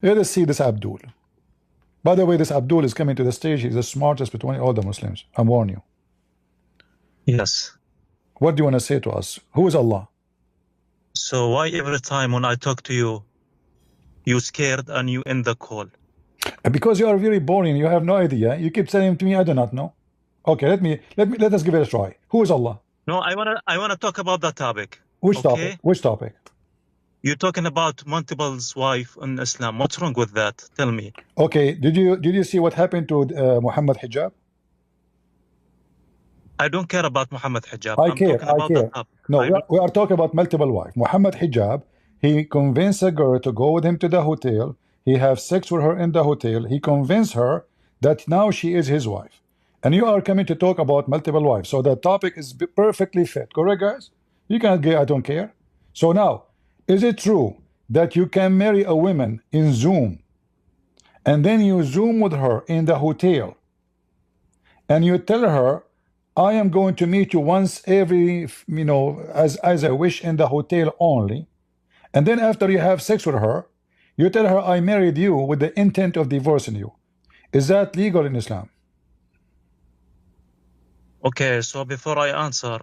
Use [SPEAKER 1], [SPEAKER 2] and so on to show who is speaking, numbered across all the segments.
[SPEAKER 1] Let us see this Abdul. By the way, this Abdul is coming to the stage. He's the smartest between all the Muslims. I'm warning you.
[SPEAKER 2] Yes.
[SPEAKER 1] What do you want to say to us? Who is Allah?
[SPEAKER 2] So why every time when I talk to you, you scared and you end the call?
[SPEAKER 1] Because you are very boring. You have no idea. You keep saying to me, I do not know. Okay, let us give it a try. Who is Allah?
[SPEAKER 2] No, I wanna talk about that topic.
[SPEAKER 1] Which
[SPEAKER 2] okay?
[SPEAKER 1] topic? Which topic?
[SPEAKER 2] You're talking about multiple wives in Islam. What's wrong with that? Tell me.
[SPEAKER 1] Okay, did you see what happened to Muhammad Hijab?
[SPEAKER 2] I don't care about Muhammad Hijab.
[SPEAKER 1] I care.
[SPEAKER 2] The topic.
[SPEAKER 1] No, we are talking about multiple wives. Muhammad Hijab, he convinced a girl to go with him to the hotel. He have sex with her in the hotel. He convinced her that now she is his wife. And you are coming to talk about multiple wives. So the topic is perfectly fit. Correct, guys? You cannot get, I don't care. So now, is it true that you can marry a woman in Zoom and then you Zoom with her in the hotel and you tell her, I am going to meet you once every, as I wish in the hotel only. And then after you have sex with her, you tell her, I married you with the intent of divorcing you. Is that legal in Islam?
[SPEAKER 2] Okay, so before I answer,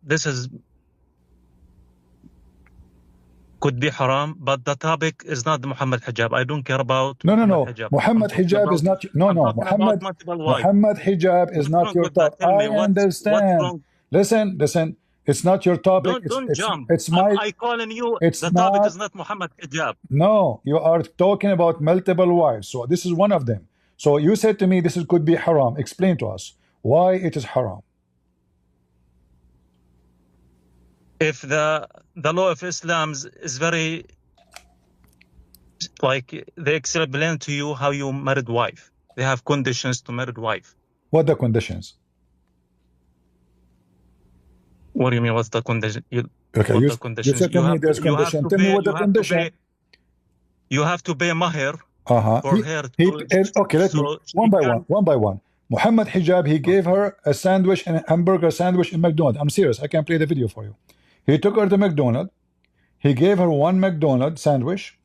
[SPEAKER 2] this is could be haram, but the topic is not the Muhammad Hijab. I don't care about
[SPEAKER 1] Muhammad Hijab is not Muhammad Hijab is not your topic. I understand. Listen, it's not your topic.
[SPEAKER 2] Don't jump.
[SPEAKER 1] It's my.
[SPEAKER 2] I calling you.
[SPEAKER 1] The
[SPEAKER 2] topic is not Muhammad Hijab.
[SPEAKER 1] No, you are talking about multiple wives. So this is one of them. So you said to me this could be haram. Explain to us why it is haram.
[SPEAKER 2] If the law of Islam is very, like, they explain to you how you married wife. They have conditions to married wife.
[SPEAKER 1] What the conditions?
[SPEAKER 2] What do you mean? What's the condition?
[SPEAKER 1] Okay, you said to me there's condition. Tell me what the condition.
[SPEAKER 2] You have to pay maher for her.
[SPEAKER 1] Okay, let me one by one. Muhammad Hijab, he gave her a sandwich and a hamburger sandwich in McDonald's. I'm serious. I can play the video for you. He took her to McDonald's. He gave her one McDonald's sandwich,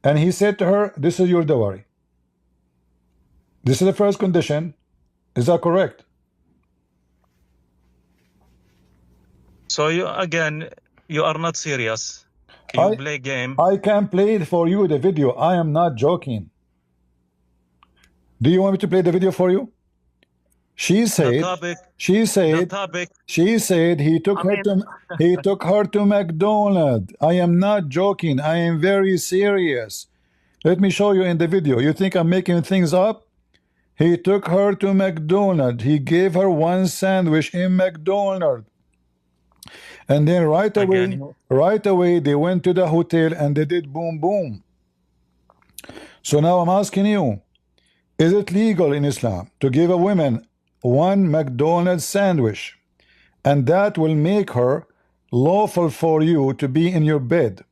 [SPEAKER 1] and he said to her, "This is your dowry." This is the first condition. Is that correct?
[SPEAKER 2] So you are not serious. You play game.
[SPEAKER 1] I can play it for you, the video. I am not joking. Do you want me to play the video for you? She said he took her to McDonald's. I am not joking. I am very serious. Let me show you in the video. You think I'm making things up? He took her to McDonald's. He gave her one sandwich in McDonald's. And then right away they went to the hotel and they did boom boom. So now I'm asking you, is it legal in Islam to give a woman one McDonald's sandwich and that will make her lawful for you to be in your bed?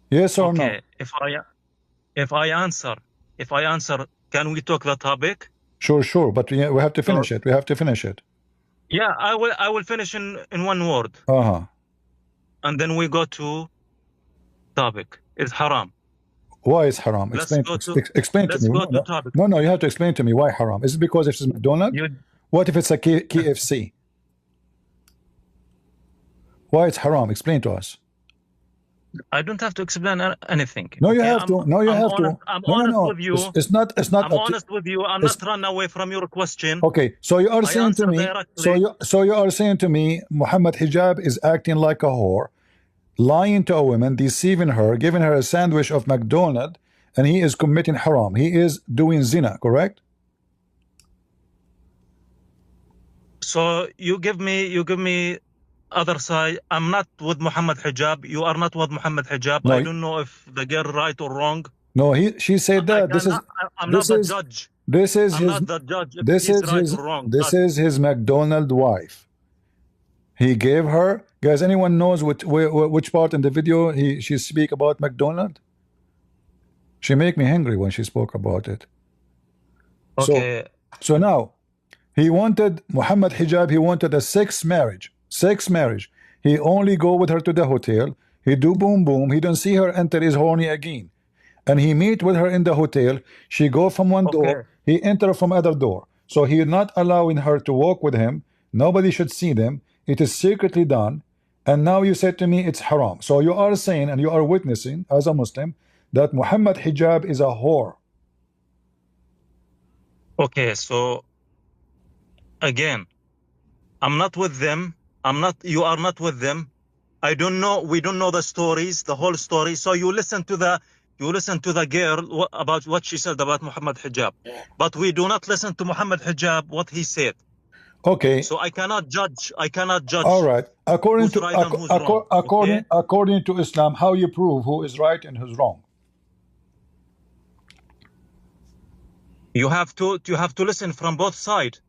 [SPEAKER 1] Yes or no?
[SPEAKER 2] If I answer, can we talk the topic?
[SPEAKER 1] Sure, but we have to finish it. We have to finish it.
[SPEAKER 2] Yeah, I will finish in one word. And then we go to topic. It's haram.
[SPEAKER 1] Why is haram? Explain to me. No, you have to explain to me why haram. Is it because it's McDonald's? What if it's a KFC? Why it's haram? Explain to us.
[SPEAKER 2] I don't have to explain anything.
[SPEAKER 1] No, you have to. No, you have to.
[SPEAKER 2] I'm honest with you.
[SPEAKER 1] It's not.
[SPEAKER 2] I'm honest with you. I'm not running away from your question.
[SPEAKER 1] Okay, so you are saying to me. So you are saying to me, Muhammad Hijab is acting like a whore, lying to a woman, deceiving her, giving her a sandwich of McDonald's, and he is committing haram. He is doing zina, correct?
[SPEAKER 2] So you give me other side. I'm not with Muhammad Hijab. You are not with Muhammad Hijab. No, I don't know if the girl right or wrong.
[SPEAKER 1] No, she said that.
[SPEAKER 2] I'm not the judge.
[SPEAKER 1] This is
[SPEAKER 2] I'm
[SPEAKER 1] his.
[SPEAKER 2] Not the judge.
[SPEAKER 1] This is his McDonald's wife. He gave her. Guys, anyone knows which part in the video she speak about McDonald's? She make me angry when she spoke about it.
[SPEAKER 2] Okay.
[SPEAKER 1] So now, he wanted Muhammad Hijab. He wanted a sex marriage. He only go with her to the hotel. He do boom boom. He don't see her until he's horny again. And he meet with her in the hotel. She go from one door. He enter from other door. So he not allowing her to walk with him. Nobody should see them. It is secretly done. And now you said to me it's haram. So you are saying and you are witnessing as a Muslim that Muhammad hijab is a whore.
[SPEAKER 2] Okay, so again, I'm not with them. You are not with them. I don't know. We don't know the stories, the whole story. So you listen to the girl about what she said about Muhammad hijab, but we do not listen to Muhammad hijab what he said.
[SPEAKER 1] Okay.
[SPEAKER 2] So I cannot judge.
[SPEAKER 1] All right. According to
[SPEAKER 2] right
[SPEAKER 1] according to Islam, how you prove who is right and who's wrong?
[SPEAKER 2] You have to listen from both sides,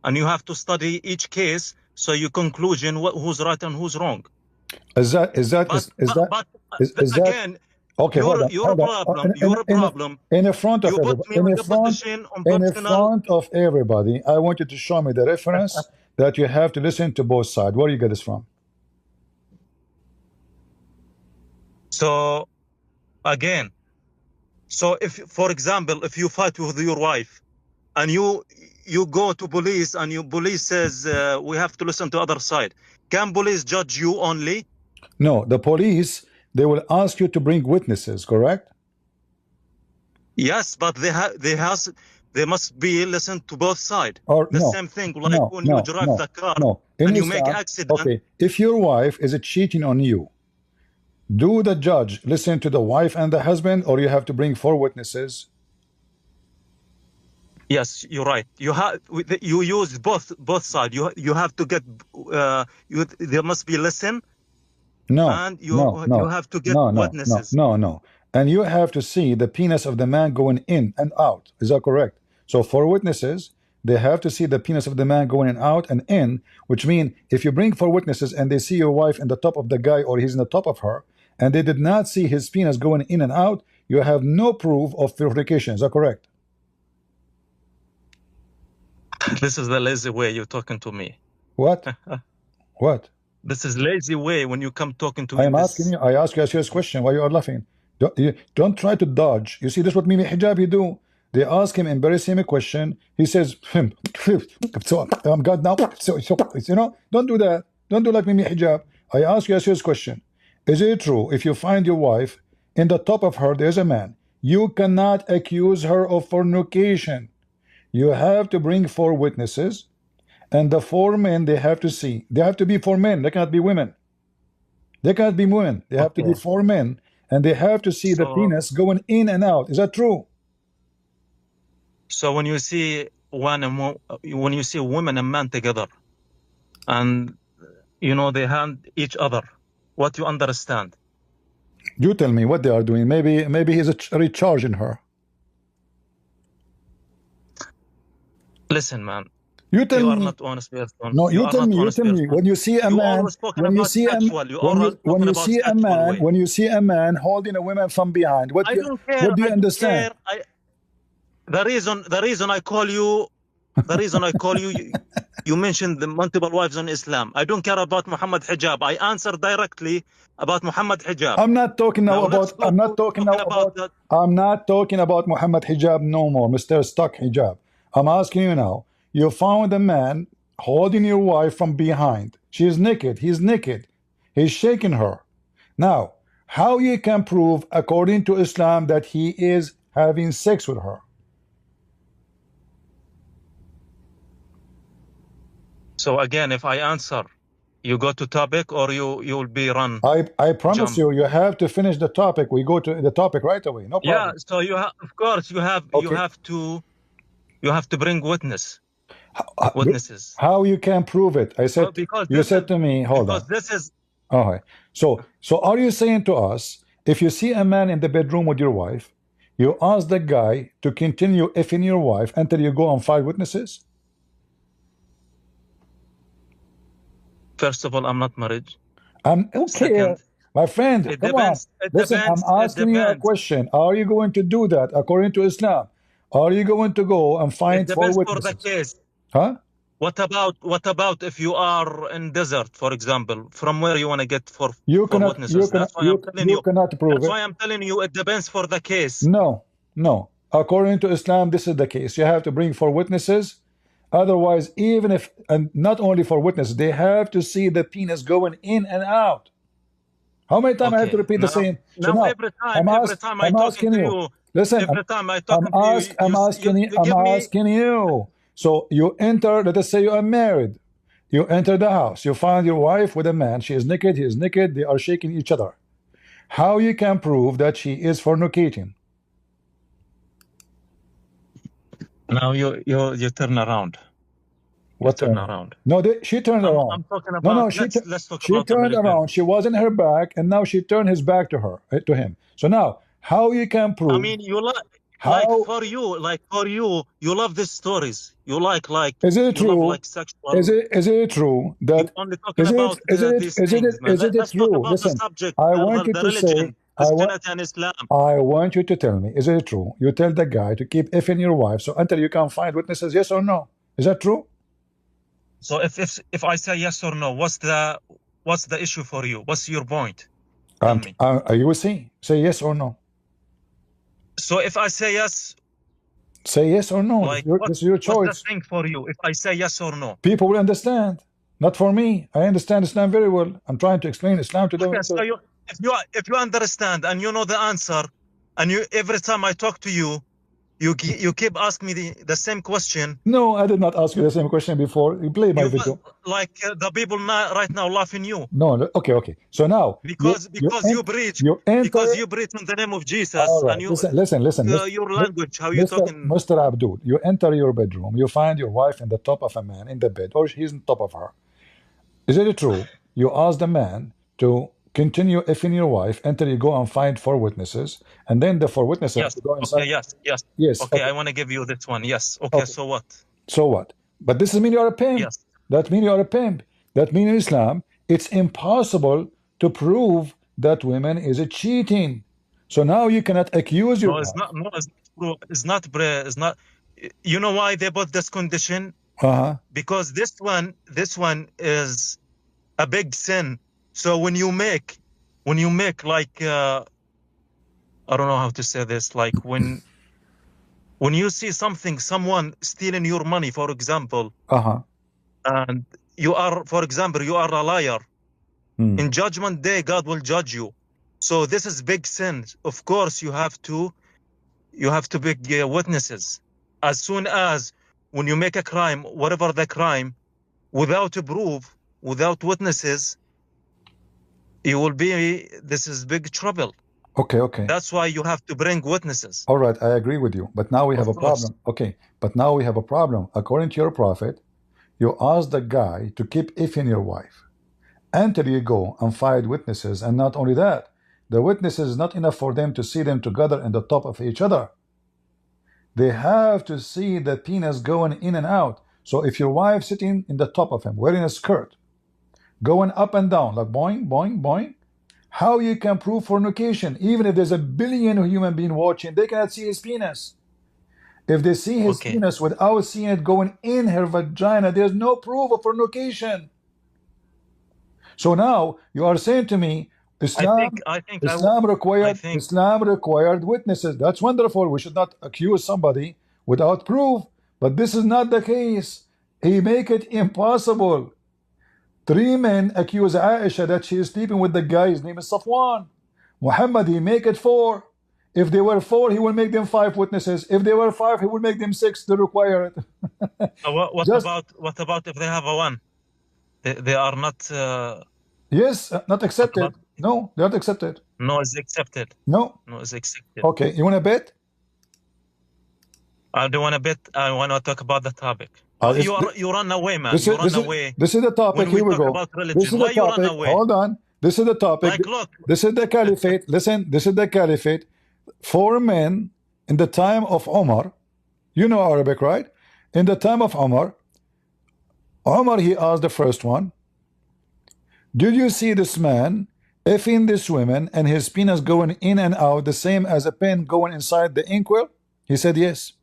[SPEAKER 2] and you have to study each case so you conclusion who's right and who's wrong.
[SPEAKER 1] Is that
[SPEAKER 2] again?
[SPEAKER 1] Okay,
[SPEAKER 2] your problem.
[SPEAKER 1] In front of everybody, I want you to show me the reference that you have to listen to both sides. Where you get this from?
[SPEAKER 2] So again, so if, for example, if you fight with your wife and you go to police and police says we have to listen to other side, can police judge you only?
[SPEAKER 1] No, the police, they will ask you to bring witnesses, correct?
[SPEAKER 2] Yes, but they must be listened to both sides.
[SPEAKER 1] Or
[SPEAKER 2] the same thing like when you drive the car and you make accident.
[SPEAKER 1] Okay, if your wife is cheating on you, do the judge listen to the wife and the husband, or you have to bring 4 witnesses?
[SPEAKER 2] Yes, you're right. You use both sides. You have to get there must be listen.
[SPEAKER 1] No,
[SPEAKER 2] and you have to get witnesses.
[SPEAKER 1] No. And you have to see the penis of the man going in and out. Is that correct? So 4 witnesses, they have to see the penis of the man going in, out and in, which means if you bring 4 witnesses and they see your wife in the top of the guy or he's in the top of her, and they did not see his penis going in and out, you have no proof of fornication. Is that correct?
[SPEAKER 2] This is the lazy way you're talking to me.
[SPEAKER 1] What? What?
[SPEAKER 2] This is lazy way when you come talking to me.
[SPEAKER 1] I'm asking you. I ask you a serious question. Why you are laughing? Don't try to dodge. You see, this is what Mimi Hijab he do. They ask him embarrassing question. He says, "So I'm God now." So you know, don't do that. Don't do like Mimi Hijab. I ask you a serious question. Is it true if you find your wife in the top of her there's a man, you cannot accuse her of fornication? You have to bring 4 witnesses. And the 4 men they have to see. They have to be 4 men. They cannot be women. They cannot be women. They have to be 4 men, and they have to see the penis going in and out. Is that true?
[SPEAKER 2] So when you see women and men together, and you know they hand each other, what you understand?
[SPEAKER 1] You tell me what they are doing. Maybe he's recharging her.
[SPEAKER 2] Listen, man.
[SPEAKER 1] You tell me.
[SPEAKER 2] Are not honest person.
[SPEAKER 1] No, you tell me. You tell me. When you see a man, when you see a man holding a woman from behind, what do you understand?
[SPEAKER 2] The reason I call you, you mentioned the multiple wives in Islam. I don't care about Muhammad hijab. I answer directly about Muhammad hijab.
[SPEAKER 1] I'm not talking now about. I'm not talking about Muhammad hijab no more, Mr. Stuck hijab. I'm asking you now. You found a man holding your wife from behind. She is naked. He's naked. He's shaking her. Now, how you can prove, according to Islam, that he is having sex with her?
[SPEAKER 2] So again, if I answer, you go to topic or you will be run.
[SPEAKER 1] I promise you have to finish the topic. We go to the topic right away. No problem.
[SPEAKER 2] Yeah. So you have, of course, you have to bring witnesses.
[SPEAKER 1] How you can prove it? I said you said to me, hold on.
[SPEAKER 2] This is
[SPEAKER 1] okay. So are you saying to us, if you see a man in the bedroom with your wife, you ask the guy to continue effing your wife until you go on 5 witnesses?
[SPEAKER 2] First of all, I'm not married.
[SPEAKER 1] I'm okay, my friend. Come on. Listen, I'm asking you a question. Are you going to do that according to Islam? Are you going to go and find 4 witnesses?
[SPEAKER 2] For the case.
[SPEAKER 1] Huh?
[SPEAKER 2] What about if you are in desert, for example? From where you want to get for witnesses? That's why I'm telling
[SPEAKER 1] you
[SPEAKER 2] you.
[SPEAKER 1] cannot prove
[SPEAKER 2] That's
[SPEAKER 1] it.
[SPEAKER 2] why I'm telling you. It depends for the case.
[SPEAKER 1] No, no. According to Islam, this is the case. You have to bring 4 witnesses. Otherwise, even if, and not only for witnesses, they have to see the penis going in and out. How many times I have to repeat the same? So now,
[SPEAKER 2] Every time I
[SPEAKER 1] I'm
[SPEAKER 2] talking
[SPEAKER 1] asking
[SPEAKER 2] to
[SPEAKER 1] you.
[SPEAKER 2] you,
[SPEAKER 1] Listen,
[SPEAKER 2] every time I talking to you, you
[SPEAKER 1] I'm
[SPEAKER 2] give me.
[SPEAKER 1] asking you. So you enter, let us say you are married. You enter the house. You find your wife with a man. She is naked, he is naked. They are shaking each other. How you can prove that she is fornicating?
[SPEAKER 2] Now you turn around.
[SPEAKER 1] What
[SPEAKER 2] turn around?
[SPEAKER 1] No, she turned around.
[SPEAKER 2] I'm talking
[SPEAKER 1] No,
[SPEAKER 2] about. Let's talk
[SPEAKER 1] she
[SPEAKER 2] about the
[SPEAKER 1] turned
[SPEAKER 2] religion.
[SPEAKER 1] around. She was in her back, and now she turned his back to her, to him. So now, how you can prove?
[SPEAKER 2] I mean, you
[SPEAKER 1] how
[SPEAKER 2] for you, you love these stories. You like
[SPEAKER 1] is it
[SPEAKER 2] you love
[SPEAKER 1] true?
[SPEAKER 2] like sexual.
[SPEAKER 1] Is it true
[SPEAKER 2] You
[SPEAKER 1] that
[SPEAKER 2] only talking about these things, man.
[SPEAKER 1] is it
[SPEAKER 2] Let's talk
[SPEAKER 1] true?
[SPEAKER 2] about the
[SPEAKER 1] Listen,
[SPEAKER 2] subject,
[SPEAKER 1] I want you
[SPEAKER 2] the
[SPEAKER 1] to say,
[SPEAKER 2] religion, Christianity and Islam.
[SPEAKER 1] I want you to tell me, is it true? You tell the guy to keep effing your wife, so until you can find witnesses, yes or no? Is that true?
[SPEAKER 2] So if I say yes or no, what's the issue for you? What's your point? Tell me.
[SPEAKER 1] You will see. Say yes or no.
[SPEAKER 2] So if I say yes,
[SPEAKER 1] say yes or no.
[SPEAKER 2] like
[SPEAKER 1] This is your choice.
[SPEAKER 2] What's the thing for you if I say yes or no?
[SPEAKER 1] People will understand. Not for me. I understand Islam very well. I'm trying to explain Islam to them.
[SPEAKER 2] Okay, so if you understand and you know the answer, and every time I talk to you, you keep asking me the same question.
[SPEAKER 1] No, I did not ask you the same question before. You play my video.
[SPEAKER 2] Like the people right now laughing you.
[SPEAKER 1] No, okay. So now
[SPEAKER 2] because you preach in the name of Jesus.
[SPEAKER 1] All right.
[SPEAKER 2] And you
[SPEAKER 1] listen.
[SPEAKER 2] your language, how you talking?
[SPEAKER 1] Mr. Abdul, you enter your bedroom. You find your wife in the top of a man in the bed, or he's on top of her. Is it true? You ask the man to continue effing your wife until you go and find 4 witnesses, and then the 4 witnesses have to go inside.
[SPEAKER 2] Okay, yes. Okay, I want to give you this one. Yes. Okay, so what?
[SPEAKER 1] So what? But this means you're a pimp.
[SPEAKER 2] Yes.
[SPEAKER 1] That means you're a pimp. That means in Islam, it's impossible to prove that women is a cheating. So now you cannot accuse your wife.
[SPEAKER 2] It's not. You know why they put this condition? Because this one is a big sin. So when you make like I don't know how to say this, like when you see someone stealing your money, for example, and you are, for example, you are a liar, in judgment day God will judge you. So this is big sin. Of course you have to big witnesses. As soon as when you make a crime, whatever the crime, without a proof, without witnesses, you will be, this is big trouble.
[SPEAKER 1] Okay.
[SPEAKER 2] That's why you have to bring witnesses.
[SPEAKER 1] All right, I agree with you. But now we have a problem. Okay, but now we have a problem. According to your prophet, you ask the guy to keep effing your wife until you go and find witnesses. And not only that, the witnesses is not enough for them to see them together in the top of each other. They have to see the penis going in and out. So if your wife sitting in the top of him, wearing a skirt, going up and down, like boing, boing, boing, how you can prove fornication? Even if there's a billion human being watching, they cannot see his penis. If they see his penis without seeing it going in her vagina, there's no proof of fornication. So now you are saying to me, Islam required witnesses. That's wonderful. We should not accuse somebody without proof. But this is not the case. He make it impossible. 3 men accuse Aisha that she is sleeping with the guy. His name is Safwan. Muhammad, he make it 4. If they were 4, he will make them 5 witnesses. If they were 5, he will make them 6 to require it.
[SPEAKER 2] What about if they have a 1? They are not.
[SPEAKER 1] Yes, not accepted. No, they are not accepted.
[SPEAKER 2] No, it's accepted.
[SPEAKER 1] No,
[SPEAKER 2] it's accepted.
[SPEAKER 1] Okay, you want to bet?
[SPEAKER 2] I don't want to bet. I want to talk about the topic. You run away, man. You run away.
[SPEAKER 1] This is the topic. Here we go. This is the topic. Hold on. This is the topic.
[SPEAKER 2] Like, look.
[SPEAKER 1] This is the caliphate. Listen, this is the caliphate. 4 men in the time of Omar. You know Arabic, right? In the time of Omar, he asked the first one, did you see this man effing this woman and his penis going in and out the same as a pen going inside the inkwell? He said yes.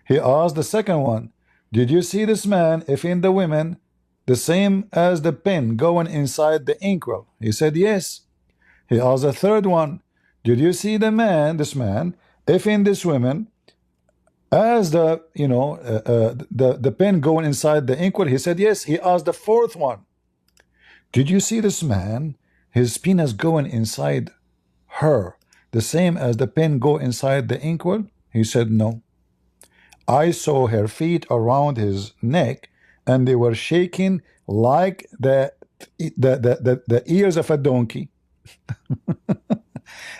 [SPEAKER 1] He asked the second one, did you see this man, if in the women, the same as the pen going inside the inkwell? He said, yes. He asked the third one, did you see the man, this man, if in this woman, as the, the pen going inside the inkwell? He said, yes. He asked the fourth one, did you see this man, his penis going inside her, the same as the pen go inside the inkwell? He said, no. I saw her feet around his neck, and they were shaking like the ears of a donkey.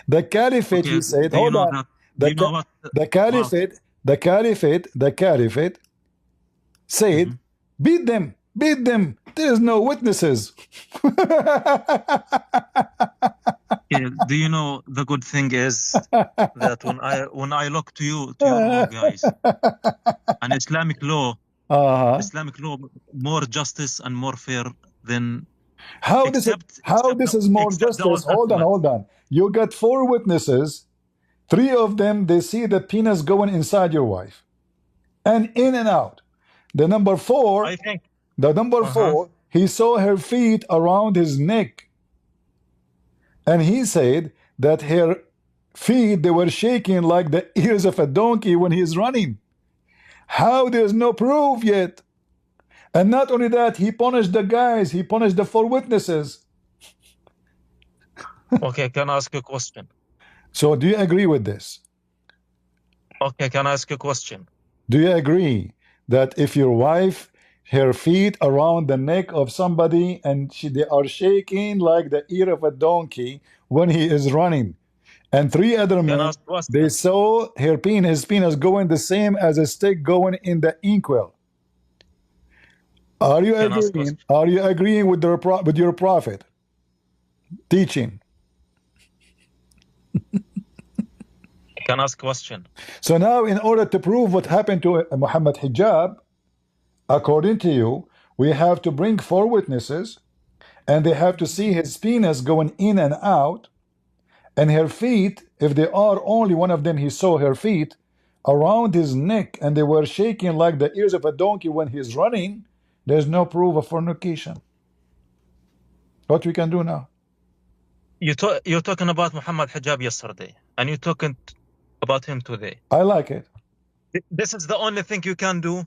[SPEAKER 1] The caliphate,
[SPEAKER 2] Okay,
[SPEAKER 1] he said,
[SPEAKER 2] do you
[SPEAKER 1] hold
[SPEAKER 2] know
[SPEAKER 1] on.
[SPEAKER 2] that? Do you know what?
[SPEAKER 1] The caliphate said, beat them. There's no witnesses.
[SPEAKER 2] Yeah, do you know the good thing is that when I look to your law, guys, and Islamic law, Islamic law more justice and more fair than
[SPEAKER 1] How this is more justice? Hold on. You got 4 witnesses. 3 of them, they see the penis going inside your wife, and in and out. The number 4,
[SPEAKER 2] I think
[SPEAKER 1] he saw her feet around his neck, and he said that her feet, they were shaking like the ears of a donkey when he's running. How there's no proof yet? And not only that, he punished the guys, he punished the 4 witnesses.
[SPEAKER 2] Okay, can I ask you a question?
[SPEAKER 1] So do you agree with this?
[SPEAKER 2] Okay, can I ask you a question?
[SPEAKER 1] Do you agree that if your wife, her feet around the neck of somebody, and they are shaking like the ear of a donkey when he is running, and 3 other men, they saw his penis going the same as a stick going in the inkwell? Are you agreeing? Are you agreeing with your prophet teaching?
[SPEAKER 2] Can I ask a question?
[SPEAKER 1] So now, in order to prove what happened to Muhammad Hijab, according to you, we have to bring 4 witnesses, and they have to see his penis going in and out, and her feet, if they are only one of them, he saw her feet around his neck, and they were shaking like the ears of a donkey when he's running. There's no proof of fornication. What we can do now?
[SPEAKER 2] You're talking about Muhammad Hijab yesterday, and you're talking about him today.
[SPEAKER 1] I like it.
[SPEAKER 2] This is the only thing you can do.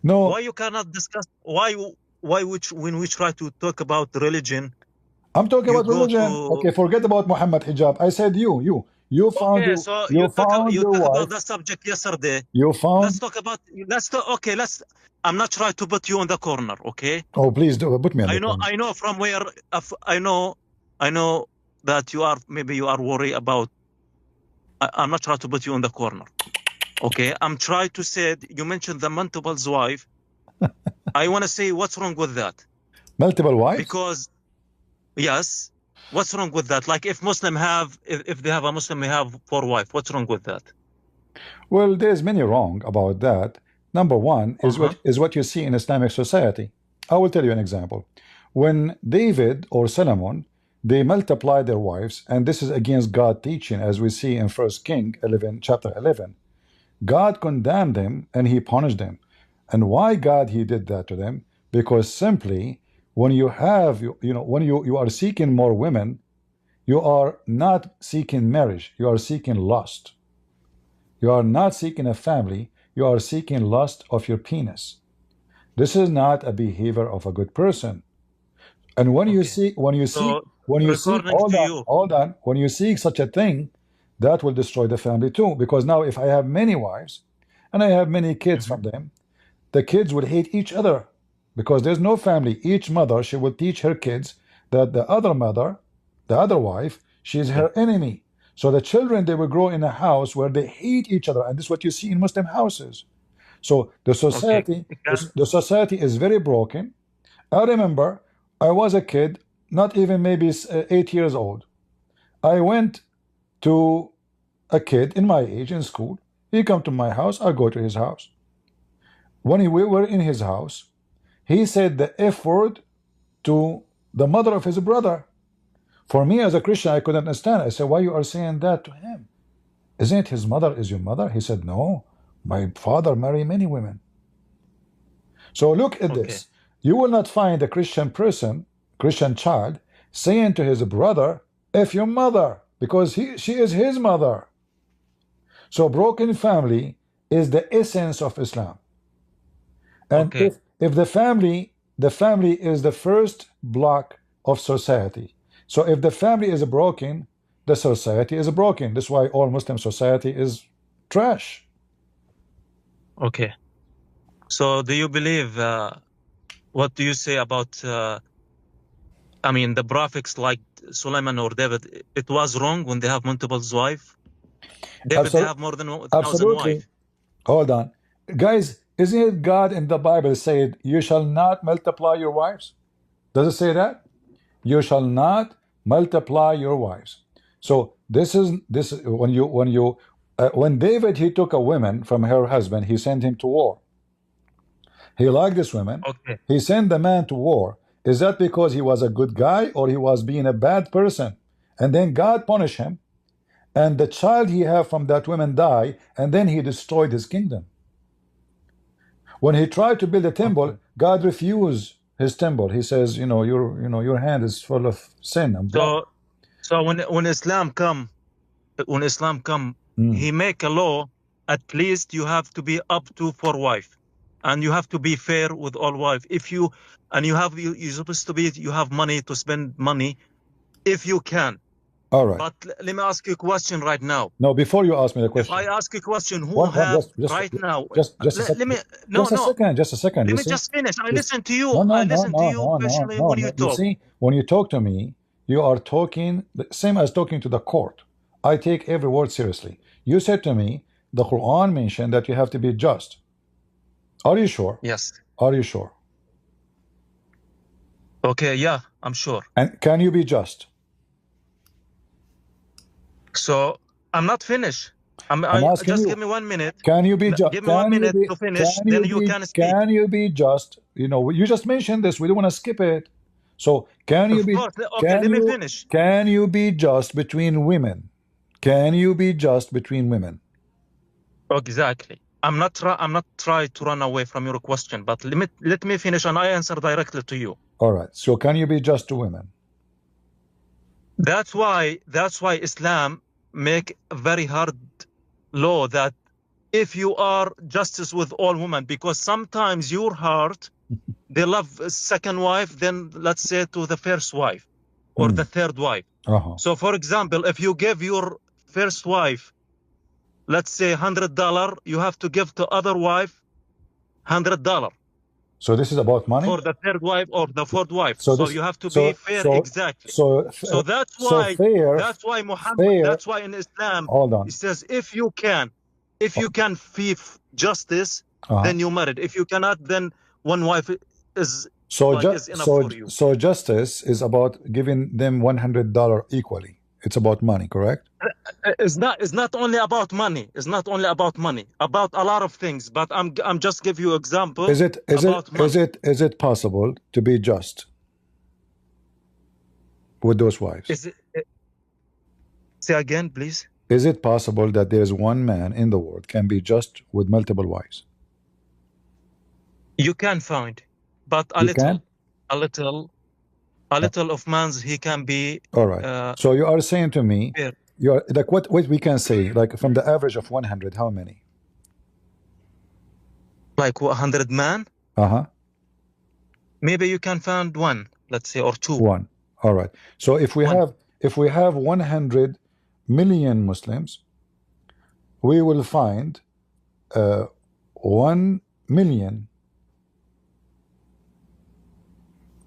[SPEAKER 1] No.
[SPEAKER 2] Why you cannot discuss? When we try to talk about religion?
[SPEAKER 1] I'm talking about religion. Okay, forget about Muhammad Hijab. I said you found
[SPEAKER 2] okay, so you talk about the subject yesterday.
[SPEAKER 1] You found.
[SPEAKER 2] I'm not trying to put you in the corner, okay?
[SPEAKER 1] Oh, please do put me in the corner.
[SPEAKER 2] I know from where. I know that you are worried about. I'm not trying to put you in the corner, okay? I'm trying to say, you mentioned the multiple wife. I want to say, what's wrong with that?
[SPEAKER 1] Multiple wives?
[SPEAKER 2] Because yes, what's wrong with that? Like if they have a Muslim, they have 4 wives. What's wrong with that?
[SPEAKER 1] Well, there's many wrong about that. Number 1 is what you see in Islamic society. I will tell you an example. When David or Solomon, they multiply their wives, and this is against God teaching, as we see in 1 King 11, chapter 11. God condemned them and he punished them. And why God he did that to them? Because simply when you have, when you are seeking more women, you are not seeking marriage, you are seeking lust. You are not seeking a family, you are seeking lust of your penis. This is not a behavior of a good person. And when you seek when you seek such a thing, that will destroy the family too. Because now if I have many wives and I have many kids from them, the kids will hate each other because there's no family. Each mother, she will teach her kids that the other mother, the other wife, she is her enemy. So the children, they will grow in a house where they hate each other, and this is what you see in Muslim houses. So the society, the society is very broken. I remember I was a kid, not even maybe 8 years old. I went to a kid in my age in school. He come to my house, I go to his house. When we were in his house, he said the F word to the mother of his brother. For me as a Christian, I couldn't understand. I said, why you are saying that to him? Isn't it his mother is your mother? He said, no, my father married many women. So look at
[SPEAKER 2] Okay.
[SPEAKER 1] this. You will not find a Christian person, Christian child, saying to his brother, "F your mother," because she is his mother. So broken family is the essence of Islam. And
[SPEAKER 2] Okay.
[SPEAKER 1] if the family is the first block of society. So if the family is broken, the society is broken. That's why all Muslim society is trash.
[SPEAKER 2] Okay. So do you believe, what do you say about, I mean, the prophets like Sulaiman or David, it was wrong when they have multiple wives? David, they have more than 1,000
[SPEAKER 1] Absolutely.
[SPEAKER 2] wives.
[SPEAKER 1] Hold on. Guys, isn't it God in the Bible said, "You shall not multiply your wives"? Does it say that? You shall not multiply your wives. So this is when David, he took a woman from her husband, he sent him to war. He liked this woman.
[SPEAKER 2] Okay.
[SPEAKER 1] He sent the man to war. Is that because he was a good guy or he was being a bad person? And then God punished him, and the child he had from that woman died, and then he destroyed his kingdom. When he tried to build a temple,
[SPEAKER 2] Okay.
[SPEAKER 1] God refused his temple. He says, your hand is full of sin and blood.
[SPEAKER 2] So when Islam come, he make a law. At least you have to be up to 4 wives, and you have to be fair with all wives. If you and you have you're supposed to be, you have money to spend money if you can.
[SPEAKER 1] All right.
[SPEAKER 2] But let me ask you a question right now.
[SPEAKER 1] No, before you ask me the
[SPEAKER 2] If
[SPEAKER 1] question,
[SPEAKER 2] I ask you a question, who right now?
[SPEAKER 1] just a
[SPEAKER 2] Let
[SPEAKER 1] second.
[SPEAKER 2] me no
[SPEAKER 1] Just a
[SPEAKER 2] no.
[SPEAKER 1] second. Just a second.
[SPEAKER 2] Let
[SPEAKER 1] You
[SPEAKER 2] me
[SPEAKER 1] see?
[SPEAKER 2] just finish. I listen to you.
[SPEAKER 1] No, no,
[SPEAKER 2] I
[SPEAKER 1] no,
[SPEAKER 2] listen to
[SPEAKER 1] no,
[SPEAKER 2] you
[SPEAKER 1] no, no,
[SPEAKER 2] patiently
[SPEAKER 1] no,
[SPEAKER 2] when you
[SPEAKER 1] no. You
[SPEAKER 2] talk.
[SPEAKER 1] see, when you talk to me, you are talking the same as talking to the court. I take every word seriously. You said to me, the Quran mentioned that you have to be just. Are you sure?
[SPEAKER 2] Yes.
[SPEAKER 1] Are you sure?
[SPEAKER 2] Okay. Yeah, I'm sure.
[SPEAKER 1] And can you be just?
[SPEAKER 2] So I'm not finished.
[SPEAKER 1] I'm asking
[SPEAKER 2] Just
[SPEAKER 1] you.
[SPEAKER 2] give me 1 minute.
[SPEAKER 1] Can you be just?
[SPEAKER 2] Give me 1 minute to finish. Then you can speak.
[SPEAKER 1] Can you be just? You just mentioned this. We don't want to skip it. So can you
[SPEAKER 2] Of
[SPEAKER 1] be?
[SPEAKER 2] course. Okay, let me finish.
[SPEAKER 1] Can you be just between women? Can you be just between women?
[SPEAKER 2] Exactly. I'm not trying to run away from your question, but let me finish and I answer directly to you.
[SPEAKER 1] All right. So can you be just to women?
[SPEAKER 2] That's why Islam make a very hard law that if you are justice with all women, because sometimes your heart, they love a second wife, then let's say to the first wife or the third wife. So for example, if you give your first wife, let's say $100, you have to give to other wife $100.
[SPEAKER 1] So this is about money?
[SPEAKER 2] For the third wife or the fourth wife.
[SPEAKER 1] So
[SPEAKER 2] So you have to be fair. Exactly. So that's why Muhammad, that's why in Islam, it says if you can feel justice, then you married. If you cannot, then one wife is enough for you.
[SPEAKER 1] So justice is about giving them $100 equally. It's about money, correct?
[SPEAKER 2] It's not only about money. It's not only about money. About a lot of things. But I'm just give you example.
[SPEAKER 1] Is it possible to be just with those wives?
[SPEAKER 2] Say again, please.
[SPEAKER 1] Is it possible that there is one man in the world can be just with multiple wives?
[SPEAKER 2] You can find, but a little of man's he can be.
[SPEAKER 1] All right. So you are saying to me, you are like what we can say, like from the average of 100, how many?
[SPEAKER 2] Like 100 man? Maybe you can find one, let's say, or two.
[SPEAKER 1] One. All right. So if we have 100 million Muslims, we will find 1 million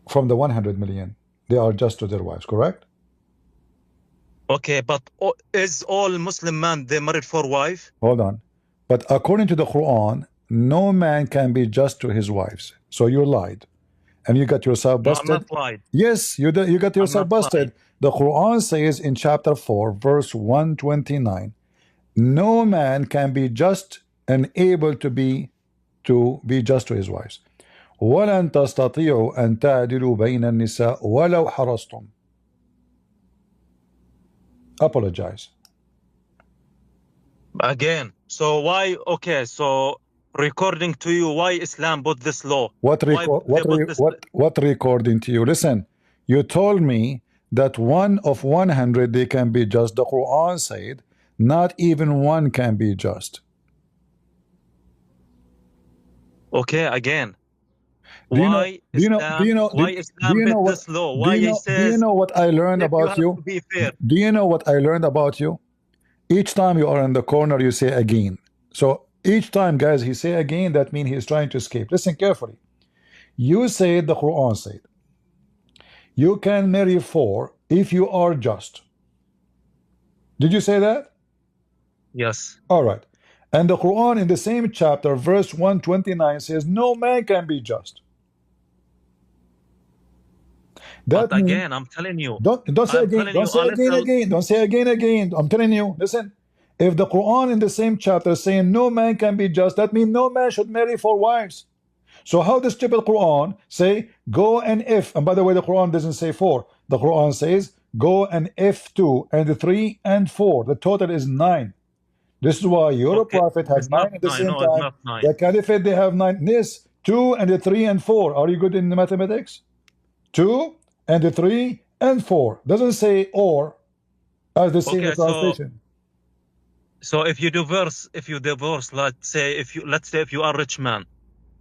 [SPEAKER 1] from the 100 million. They are just to their wives, correct?
[SPEAKER 2] Okay, but is all Muslim man they married for wife?
[SPEAKER 1] Hold on. But according to the Quran, no man can be just to his wives. So you lied. And you got yourself busted.
[SPEAKER 2] No, I'm not lied.
[SPEAKER 1] Yes, you got yourself busted. The Quran says in chapter 4, verse 129, no man can be just and able to be just to his wives. وَلَن تَسْتَطِيعُوا أَن تَعْدِلُوا بَيْنَ النِّسَاءِ وَلَوْ حَرَصْتُمْ. Apologize.
[SPEAKER 2] Again. So why? Okay, so recording to you why Islam put this law.
[SPEAKER 1] What
[SPEAKER 2] Why they put this.
[SPEAKER 1] what recording to you? Listen, you told me that 1 of 100 they can be just. The Quran said not even one can be just.
[SPEAKER 2] Okay, again.
[SPEAKER 1] Do you know?
[SPEAKER 2] Why
[SPEAKER 1] Do you know?
[SPEAKER 2] Islam?
[SPEAKER 1] Do you know?
[SPEAKER 2] Why
[SPEAKER 1] Do
[SPEAKER 2] Islam
[SPEAKER 1] you know
[SPEAKER 2] put
[SPEAKER 1] what?
[SPEAKER 2] this law?
[SPEAKER 1] Do
[SPEAKER 2] Why
[SPEAKER 1] you
[SPEAKER 2] he
[SPEAKER 1] know? Do you
[SPEAKER 2] says
[SPEAKER 1] know what I learned
[SPEAKER 2] if you
[SPEAKER 1] about
[SPEAKER 2] have
[SPEAKER 1] you?
[SPEAKER 2] to be fair?
[SPEAKER 1] Do you know what I learned about you? Each time you are in the corner, you say again. So each time, guys, he say again, that means he is trying to escape. Listen carefully. You said the Quran said you can marry 4 if you are just. Did you say that?
[SPEAKER 2] Yes.
[SPEAKER 1] All right. And the Quran in the same chapter, verse 129 says no man can be just. That
[SPEAKER 2] But
[SPEAKER 1] means,
[SPEAKER 2] again, I'm telling you.
[SPEAKER 1] don't say
[SPEAKER 2] I'm
[SPEAKER 1] again.
[SPEAKER 2] telling
[SPEAKER 1] Don't
[SPEAKER 2] you
[SPEAKER 1] say
[SPEAKER 2] a
[SPEAKER 1] again
[SPEAKER 2] little.
[SPEAKER 1] again. Don't say again. I'm telling you. Listen. If the Quran in the same chapter saying no man can be just, that means no man should marry 4 wives. So how does stupid Quran say go and if? And by the way, the Quran doesn't say 4. The Quran says go and if 2 and 3 and 4. The total is 9. This is why your
[SPEAKER 2] Okay.
[SPEAKER 1] prophet had
[SPEAKER 2] It's not
[SPEAKER 1] 9 at the
[SPEAKER 2] 9.
[SPEAKER 1] same
[SPEAKER 2] No, it's
[SPEAKER 1] time.
[SPEAKER 2] not 9.
[SPEAKER 1] The caliphate, they have 9. This 2 and 3 and 4. Are you good in mathematics? 2 and 3 and 4. Doesn't say or as they say in the
[SPEAKER 2] Okay,
[SPEAKER 1] translation.
[SPEAKER 2] so if you divorce, let's say if you are a rich man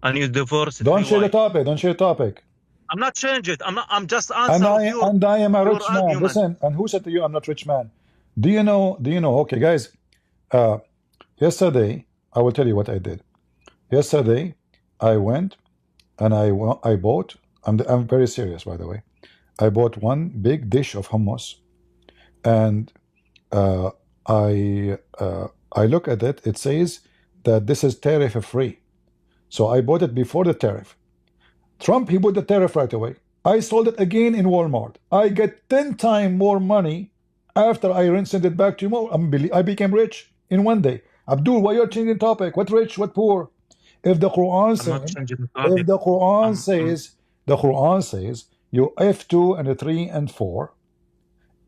[SPEAKER 2] and you divorce
[SPEAKER 1] Don't
[SPEAKER 2] 3
[SPEAKER 1] share the
[SPEAKER 2] wives.
[SPEAKER 1] topic. Don't share the topic.
[SPEAKER 2] I'm not changing it. I'm just
[SPEAKER 1] And
[SPEAKER 2] answering
[SPEAKER 1] I am a
[SPEAKER 2] your
[SPEAKER 1] rich man.
[SPEAKER 2] argument.
[SPEAKER 1] Listen, and who said to you I'm not rich man? Do you know? Okay, guys. Yesterday, I will tell you what I did. Yesterday, I went and I bought. I'm very serious, by the way. I bought one big dish of hummus, and I look at it. It says that this is tariff free, so I bought it before the tariff. Trump, he put the tariff right away. I sold it again in Walmart. I get 10 times more money after I sent it back to you. I became rich in one day. Abdul, why you're changing topic? What rich? What poor? If the Quran
[SPEAKER 2] I'm not
[SPEAKER 1] says,
[SPEAKER 2] changing the
[SPEAKER 1] if
[SPEAKER 2] topic.
[SPEAKER 1] the Quran says you F2 and 3 and 4,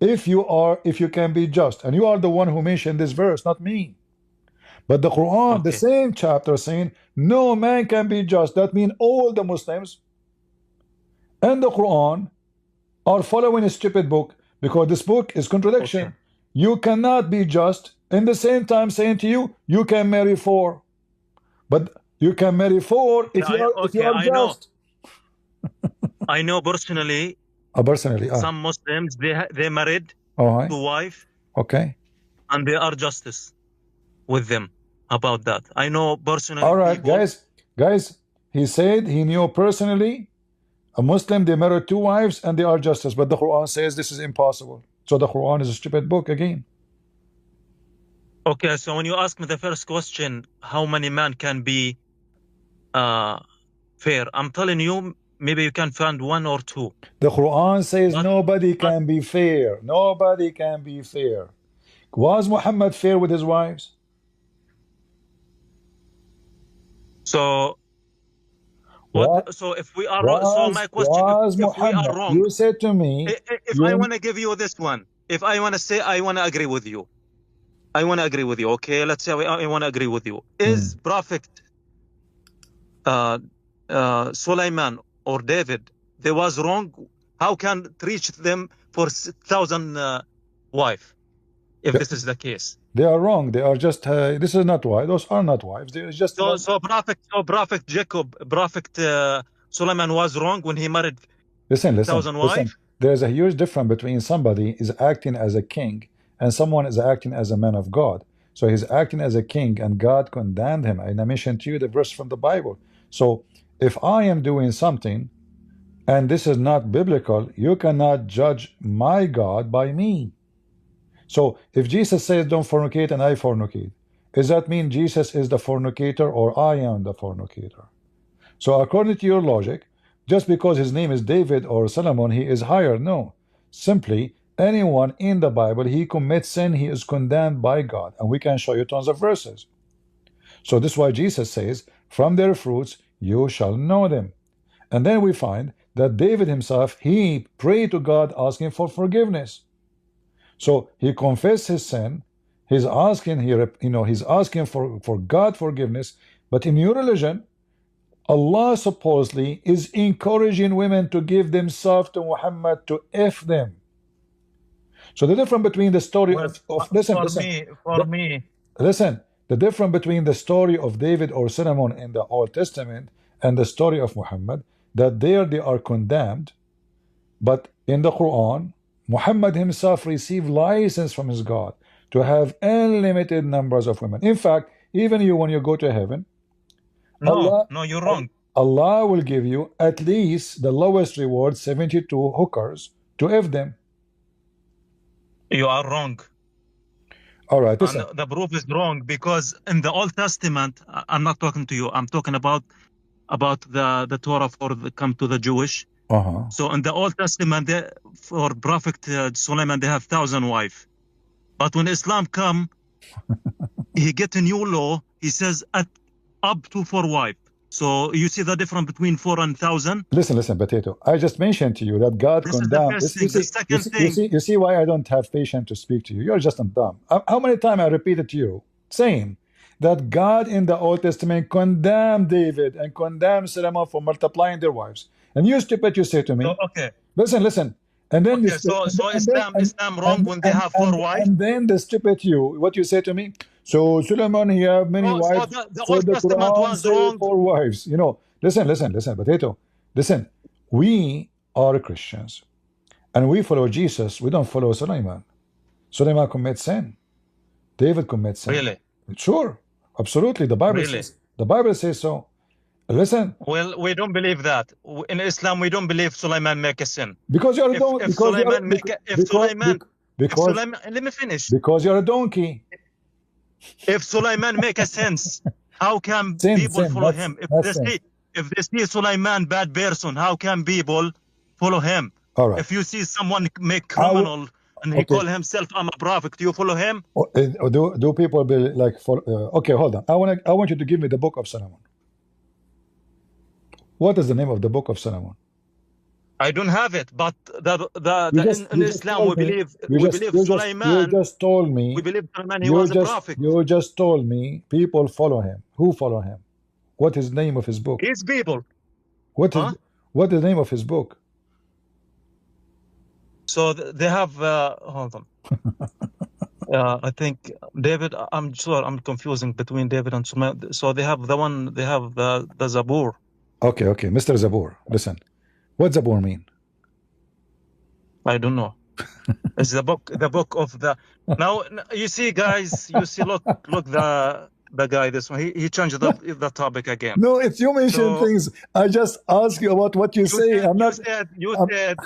[SPEAKER 1] if you can be just, and you are the one who mentioned this verse, not me. But the Quran, the same chapter, saying no man can be just. That means all the Muslims and the Quran are following a stupid book, because this book is contradiction. You cannot be just in the same time saying to you, you can marry 4. But you can marry 4 if you are just.
[SPEAKER 2] I know personally.
[SPEAKER 1] Personally,
[SPEAKER 2] some Muslims they married 2 wives.
[SPEAKER 1] Okay.
[SPEAKER 2] And they are justice with them about that. I know personally.
[SPEAKER 1] All right, guys. He said he knew personally a Muslim, they married 2 wives and they are justice, but the Quran says this is impossible. So the Quran is a stupid book again.
[SPEAKER 2] Okay, so when you ask me the first question, how many men can be fair? I'm telling you, maybe you can find 1 or 2.
[SPEAKER 1] The Quran says nobody can be fair. Nobody can be fair. Was Muhammad fair with his wives?
[SPEAKER 2] So what? So if we are wrong, so my question: if we are wrong,
[SPEAKER 1] you said to me,
[SPEAKER 2] if I want to give you this one, if I want to say I want to agree with you, Okay, let's say I want to agree with you. Is Prophet Sulaiman or David, they was wrong? How can reach them for 1,000 wife? If this is the case,
[SPEAKER 1] they are wrong. They are just. This is not wives. Those are not wives. They are just.
[SPEAKER 2] So Prophet Sulaiman was wrong when he married 1,000 wives.
[SPEAKER 1] There's a huge difference between somebody is acting as a king and someone is acting as a man of God. So he's acting as a king and God condemned him. And I mentioned to you the verse from the Bible. So if I am doing something and this is not biblical, you cannot judge my God by me. So if Jesus says don't fornicate and I fornicate, does that mean Jesus is the fornicator or I am the fornicator? So according to your logic, just because his name is David or Solomon, he is higher? No. Simply, anyone in the Bible, he commits sin, he is condemned by God. And we can show you tons of verses. So this is why Jesus says, from their fruits you shall know them. And then we find that David himself, he prayed to God asking for forgiveness. So he confessed his sin. He's asking here, he's asking for God forgiveness. But in your religion, Allah supposedly is encouraging women to give themselves to Muhammad to F them. So the difference between the story
[SPEAKER 2] Well,
[SPEAKER 1] of listen,
[SPEAKER 2] for me,
[SPEAKER 1] listen, the difference between the story of David or Solomon in the Old Testament and the story of Muhammad, that there they are condemned, but in the Quran, Muhammad himself received license from his God to have unlimited numbers of women. In fact, even you, when you go to heaven,
[SPEAKER 2] no, you're wrong.
[SPEAKER 1] Allah will give you at least the lowest reward, 72 hookers, to F them.
[SPEAKER 2] You are wrong.
[SPEAKER 1] All right, listen.
[SPEAKER 2] And the proof is wrong, because in the Old Testament, I'm not talking to you. I'm talking about the Torah for come to the Jewish. So in the Old Testament, for Prophet Solomon, they have 1,000 wives. But when Islam come, he get a new law. He says up to 4 wives. So you see the difference between 4 and 1,000.
[SPEAKER 1] Listen, Potato. I just mentioned to you that God condemned.
[SPEAKER 2] This is the first thing. The second thing.
[SPEAKER 1] You see why I don't have patience to speak to you. You're just dumb. How many times I repeated to you, saying that God in the Old Testament condemned David and condemned Solomon for multiplying their wives. And you stupid, you say to me,
[SPEAKER 2] okay.
[SPEAKER 1] Listen. And then
[SPEAKER 2] Islam wrong when they have 4 wives.
[SPEAKER 1] And then the stupid you, what you say to me? So Solomon, he have many wives.
[SPEAKER 2] The Old Testament was wrong.
[SPEAKER 1] 4 wives. You know, listen, Potato. Listen, we are Christians, and we follow Jesus. We don't follow Solomon. Solomon commits sin. David commits sin.
[SPEAKER 2] Really?
[SPEAKER 1] Sure, absolutely. The Bible says so. Listen.
[SPEAKER 2] Well, we don't believe that. In Islam, we don't believe Sulaiman make a sin.
[SPEAKER 1] Because you're a donkey.
[SPEAKER 2] Let me finish.
[SPEAKER 1] Because you're a donkey.
[SPEAKER 2] If Sulaiman make a sense, how can people follow him? If they see Sulaiman bad person, how can people follow him?
[SPEAKER 1] All right.
[SPEAKER 2] If you see someone make criminal and he call himself, I'm a prophet, do you follow him?
[SPEAKER 1] Do people be like? Okay, hold on. I want you to give me the book of Solomon. What is the name of the book of Solomon?
[SPEAKER 2] I don't have it, but in Islam we believe Sulaiman.
[SPEAKER 1] You just told me.
[SPEAKER 2] We believe Sulaiman, he was a prophet.
[SPEAKER 1] You just told me people follow him. Who follow him? What is the name of his book?
[SPEAKER 2] His people.
[SPEAKER 1] What is the name of his book?
[SPEAKER 2] So they have. Hold on. I think David. I'm sure I'm confusing between David and Sulaiman. So they have the one. They have the Zabur.
[SPEAKER 1] Okay, Mr. Zabur. Listen. What Zabur mean?
[SPEAKER 2] I don't know. It's the book of the. Now you see, guys. You see, look the guy. This one. He changed the topic again.
[SPEAKER 1] No, it's you mention things. I just ask you about what you say.
[SPEAKER 2] You said.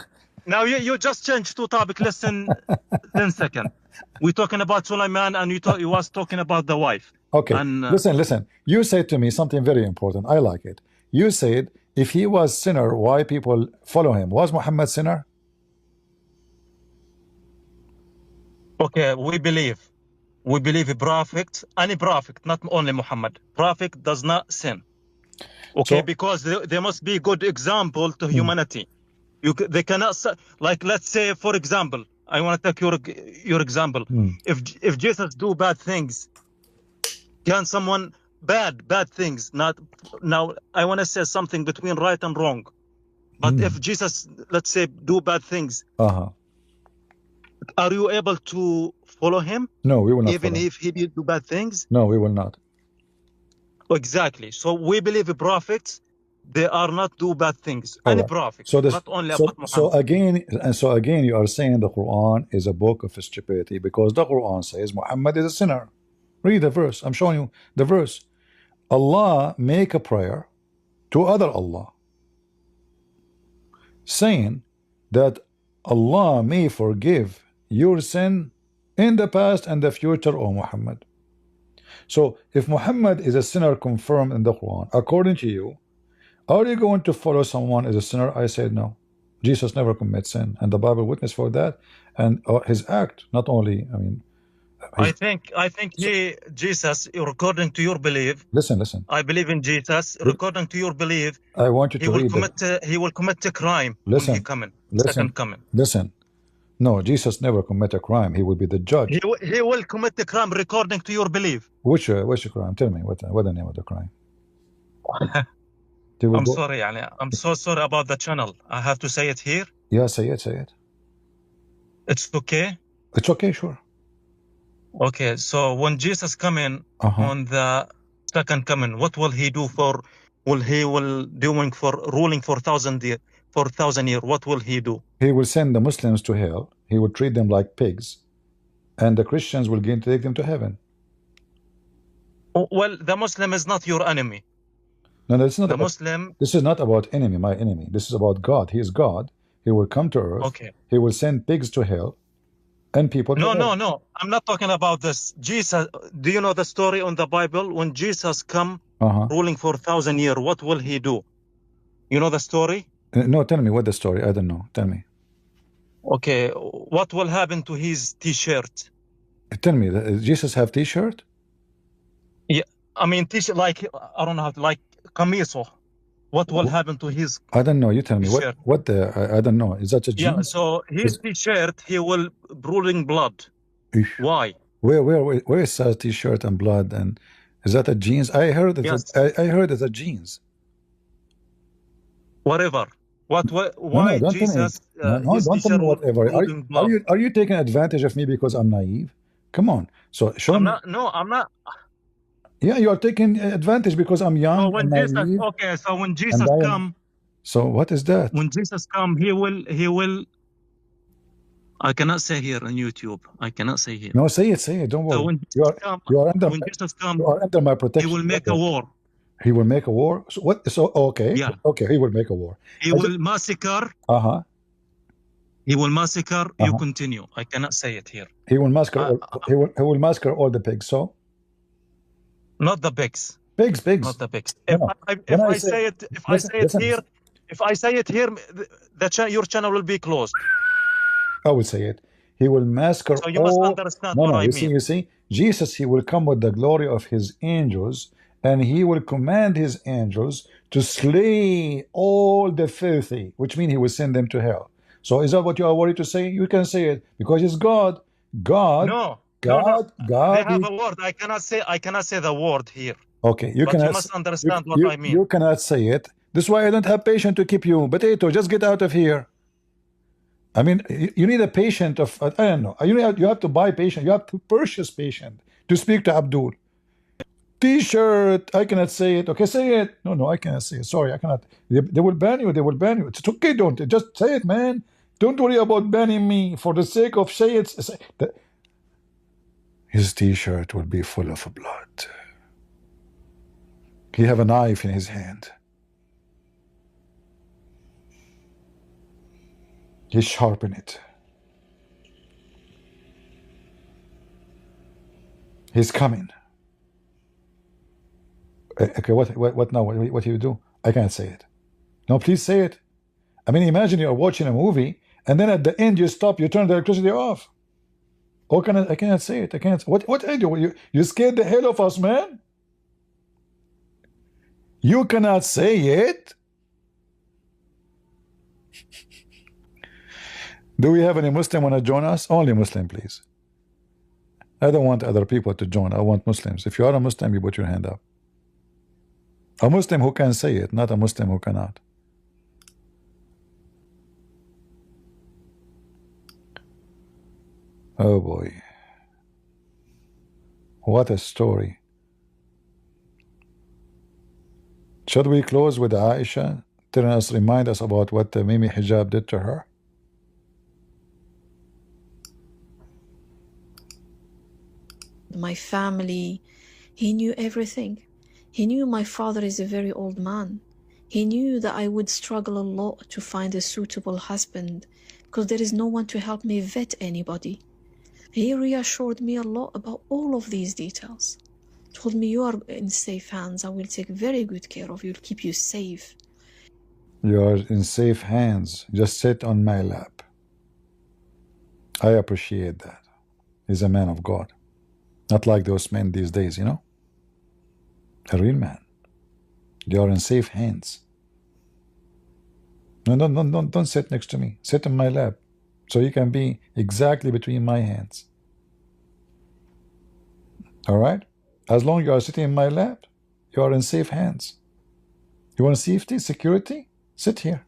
[SPEAKER 2] Now you just changed to topic. Listen, 10 seconds. We're talking about Sulaiman, and you was talking about the wife.
[SPEAKER 1] Okay.
[SPEAKER 2] And,
[SPEAKER 1] listen. You said to me something very important. I like it. You said, if he was sinner, why people follow him? Was Muhammad sinner?
[SPEAKER 2] Okay, we believe a prophet, any prophet, not only Muhammad. Prophet does not sin. Okay, so, because there must be good example to humanity. They cannot, like, let's say, for example, I want to take your example. If Jesus do bad things, can someone bad things, not now I want to say something between right and wrong, but if Jesus, let's say, do bad things, are you able to follow him?
[SPEAKER 1] No, we will not.
[SPEAKER 2] Even if he did do bad things?
[SPEAKER 1] No, we will not.
[SPEAKER 2] Exactly. So we believe the prophets, they are not do bad things. Any prophet, not only about Muhammad.
[SPEAKER 1] So again, you are saying the Quran is a book of stupidity, because the Quran says Muhammad is a sinner. Read the verse. I'm showing you the verse. Allah make a prayer to other Allah, saying that Allah may forgive your sin in the past and the future, O Muhammad. So if Muhammad is a sinner confirmed in the Quran, according to you, are you going to follow someone as a sinner? I said no. Jesus never commits sin, and the Bible witness for that, and his act, not only, I mean,
[SPEAKER 2] I think Jesus, according to your belief.
[SPEAKER 1] Listen.
[SPEAKER 2] I believe in Jesus. According to your belief,
[SPEAKER 1] I want you to read
[SPEAKER 2] he will commit a crime when he coming. Second coming.
[SPEAKER 1] Listen. No, Jesus never commit a crime. He will be the judge.
[SPEAKER 2] He will commit a crime according to your belief.
[SPEAKER 1] Which crime? Tell me what the name of the crime. They will
[SPEAKER 2] I'm
[SPEAKER 1] go.
[SPEAKER 2] sorry, يعني, I'm so sorry about the channel. I have to say it here.
[SPEAKER 1] Yeah, say it, say it.
[SPEAKER 2] It's okay.
[SPEAKER 1] It's okay, sure.
[SPEAKER 2] Okay, so when Jesus come in on the second coming, what will he do for? Will doing for ruling for 1,000 years? What will he do?
[SPEAKER 1] He will send the Muslims to hell. He will treat them like pigs, and the Christians will take them to heaven.
[SPEAKER 2] Well, the Muslim is not your enemy.
[SPEAKER 1] No, it's not.
[SPEAKER 2] The Muslim.
[SPEAKER 1] This is not about enemy, my enemy. This is about God. He is God. He will come to earth.
[SPEAKER 2] Okay.
[SPEAKER 1] He will send pigs to hell, and people.
[SPEAKER 2] No, no, no. I'm not talking about this. Jesus. Do you know the story on the Bible when Jesus come ruling for 1,000 years? What will he do? You know the story?
[SPEAKER 1] No, tell me what the story. I don't know. Tell me.
[SPEAKER 2] Okay, what will happen to his T-shirt?
[SPEAKER 1] Tell me. Jesus have T-shirt?
[SPEAKER 2] Yeah, I mean T-shirt, like, I don't know how to, like kamiso. What will happen to his?
[SPEAKER 1] I don't know. You tell me. What I don't know. Is that a jeans?
[SPEAKER 2] Yeah, so his T-shirt, he will ruling blood. Why?
[SPEAKER 1] Where is that T-shirt and blood? And is that a jeans? I heard it.
[SPEAKER 2] Yes.
[SPEAKER 1] I heard it's a jeans.
[SPEAKER 2] Whatever. Why
[SPEAKER 1] don't
[SPEAKER 2] Jesus?
[SPEAKER 1] Don't tell me whatever. Are you taking advantage of me because I'm naive? Come on. So show me.
[SPEAKER 2] No, I'm not.
[SPEAKER 1] Yeah, you are taking advantage because I'm young.
[SPEAKER 2] So when Jesus, okay, so when Jesus come.
[SPEAKER 1] So what is that?
[SPEAKER 2] When Jesus come, he will. I cannot say here on YouTube. I cannot say here.
[SPEAKER 1] No, say it. Don't worry.
[SPEAKER 2] So when Jesus come,
[SPEAKER 1] you are under my protection.
[SPEAKER 2] He will make a war.
[SPEAKER 1] He will make a war. So what? So okay.
[SPEAKER 2] Yeah.
[SPEAKER 1] Okay. He will make a war.
[SPEAKER 2] He will massacre. He will massacre. You continue. I cannot say it here.
[SPEAKER 1] He will massacre. He will massacre all the pigs. So.
[SPEAKER 2] Not the pigs.
[SPEAKER 1] Pigs.
[SPEAKER 2] Not the pigs. If I say it here, your channel will be closed.
[SPEAKER 1] I will say it. He will massacre.
[SPEAKER 2] So you must understand what I mean.
[SPEAKER 1] You see, Jesus, he will come with the glory of his angels, and he will command his angels to slay all the filthy, which means he will send them to hell. So is that what you are worried to say? You can say it because he's God. God.
[SPEAKER 2] No.
[SPEAKER 1] God.
[SPEAKER 2] They have a word. I cannot say the word here.
[SPEAKER 1] Okay, you
[SPEAKER 2] must understand what I mean.
[SPEAKER 1] You cannot say it. This is why I don't have patience to keep you. Potato, just get out of here. I mean, you need a patient of, I don't know. You have to buy patient. You have to purchase patient to speak to Abdul. T-shirt, I cannot say it. Okay, say it. No, I cannot say it. Sorry, I cannot. They will ban you. They will ban you. It's okay. Don't just say it, man. Don't worry about banning me for the sake of say it. His T-shirt will be full of blood. He have a knife in his hand. He sharpen it. He's coming. Okay, what now? What do you do? I can't say it. No, please say it. I mean, imagine you're watching a movie, and then at the end you stop, you turn the electricity off. Oh, I cannot say it. I can't. What I do? You scared the hell of us, man. You cannot say it. Do we have any Muslim want to join us? Only Muslim, please. I don't want other people to join. I want Muslims. If you are a Muslim, you put your hand up. A Muslim who can say it, not a Muslim who cannot. Oh boy. What a story. Should we close with Aisha telling us, remind us about what the Mimi hijab did to her?
[SPEAKER 3] My family, he knew everything. He knew my father is a very old man. He knew that I would struggle a lot to find a suitable husband because there is no one to help me vet anybody. He reassured me a lot about all of these details. Told me you are in safe hands. I will take very good care of you, keep you safe.
[SPEAKER 1] You are in safe hands. Just sit on my lap. I appreciate that. He's a man of God. Not like those men these days, you know? A real man. They are in safe hands. No, don't sit next to me. Sit on my lap. So you can be exactly between my hands. All right? As long as you are sitting in my lap, you are in safe hands. You want safety, security? Sit here.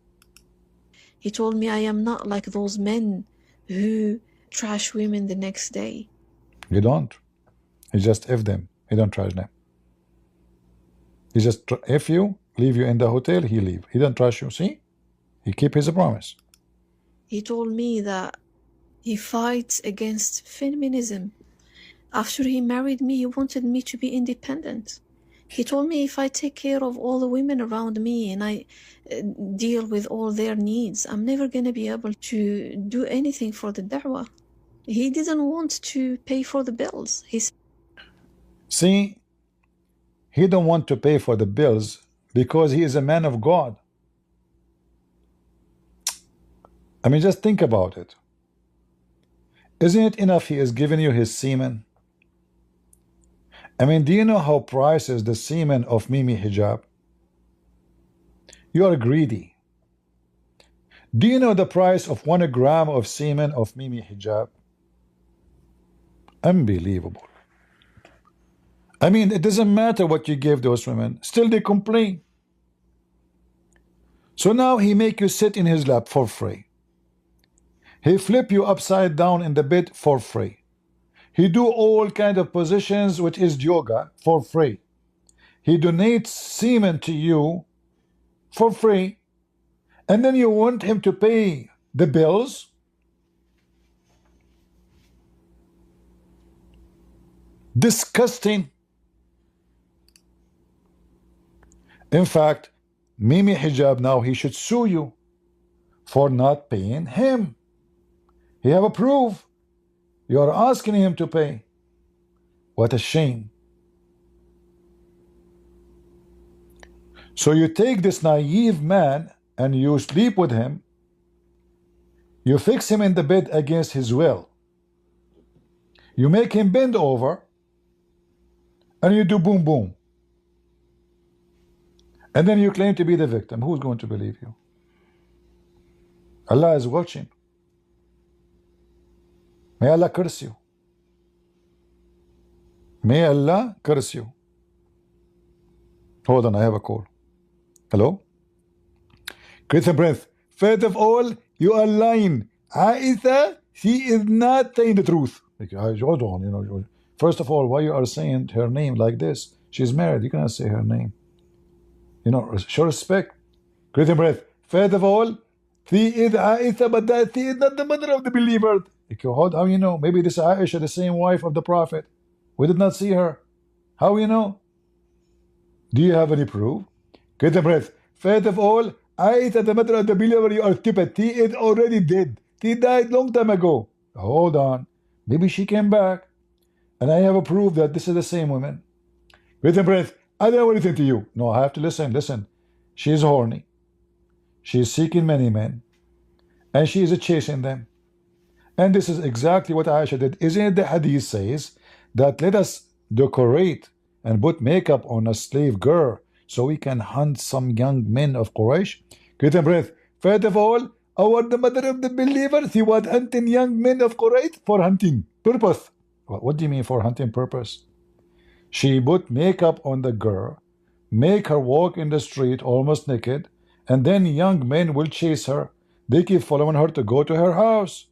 [SPEAKER 3] He told me I am not like those men who trash women the next day.
[SPEAKER 1] You don't. He just F them. He don't trash them. He just F you, leave you in the hotel, he leave. He don't trash you. See? He keep his promise.
[SPEAKER 3] He told me that he fights against feminism. After he married me, he wanted me to be independent. He told me if I take care of all the women around me and I deal with all their needs, I'm never going to be able to do anything for the da'wah. He didn't want to pay for the bills.
[SPEAKER 1] See, he don't want to pay for the bills because he is a man of God. I mean, just think about it. Isn't it enough he is giving you his semen? I mean, do you know how prices the semen of Mimi Hijab? You are greedy. Do you know the price of 1 gram of semen of Mimi Hijab? Unbelievable. I mean, it doesn't matter what you give those women, still they complain. So now he make you sit in his lap for free. He flip you upside down in the bed for free. He do all kind of positions, which is yoga, for free. He donates semen to you for free. And then you want him to pay the bills? Disgusting. In fact, Mimi Hijab now, he should sue you for not paying him. He have a proof. You are asking him to pay. What a shame. So you take this naive man and you sleep with him. You fix him in the bed against his will. You make him bend over and you do boom boom. And then you claim to be the victim. Who's going to believe you? Allah is watching. May Allah curse you. May Allah curse you. Hold on, I have a call. Hello? Christian Prince, first of all, you are lying. Aisha, she is not saying the truth. Hold on, you know. First of all, why you are saying her name like this? She's married, you cannot say her name. You know, show respect. Christian Prince, first of all, she is Aisha, but that she is not the mother of the believer. How you know? Maybe this Aisha, the same wife of the Prophet. We did not see her. How you know? Do you have any proof? Christian Prince, first of all, Aisha, the mother of the believer, you are stupid. She is already dead. She died long time ago. Hold on. Maybe she came back. And I have a proof that this is the same woman. Christian Prince, I don't want to listen to you. No, I have to listen. Listen. She is horny. She is seeking many men. And she is chasing them. And this is exactly what Aisha did. Isn't it the hadith says that let us decorate and put makeup on a slave girl so we can hunt some young men of Quraysh? Christian Prince, first of all, the mother of the believers, she was hunting young men of Quraysh for hunting purpose. What do you mean for hunting purpose? She put makeup on the girl, make her walk in the street almost naked, and then young men will chase her. They keep following her to go to her house.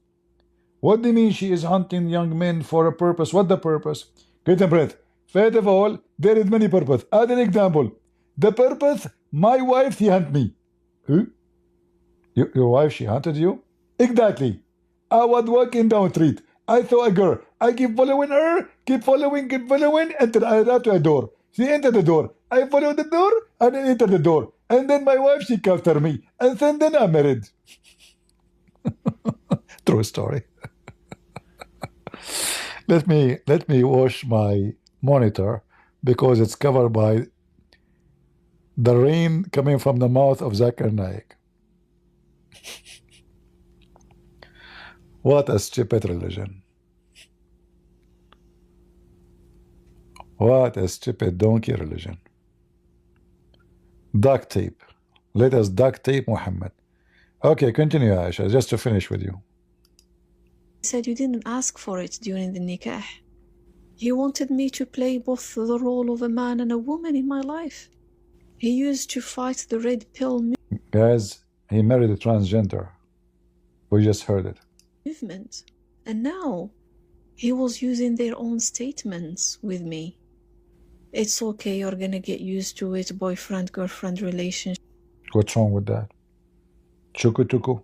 [SPEAKER 1] What do you mean she is hunting young men for a purpose? What the purpose? Christian Prince, first of all, there is many purpose. Add an example. The purpose, my wife, she hunt me. Who? Your wife, she hunted you? Exactly. I was walking down the street. I saw a girl. I keep following her, keep following, until I arrived to a door. She entered the door. I followed the door and I entered the door. And then my wife, she captured me. And then I'm married. True story. Let me wash my monitor because it's covered by the rain coming from the mouth of Zakir Naik. What a stupid religion. What a stupid donkey religion. Duct tape. Let us duct tape Muhammad. Okay, continue, Aisha, just to finish with you.
[SPEAKER 3] He said you didn't ask for it during the nikah. He wanted me to play both the role of a man and a woman in my life. He used to fight the red pill
[SPEAKER 1] Guys, he married a transgender. We just heard it.
[SPEAKER 3] movement. And now he was using their own statements with me. It's okay, you're gonna get used to it, boyfriend-girlfriend relationship.
[SPEAKER 1] What's wrong with that? Chuku-tuku.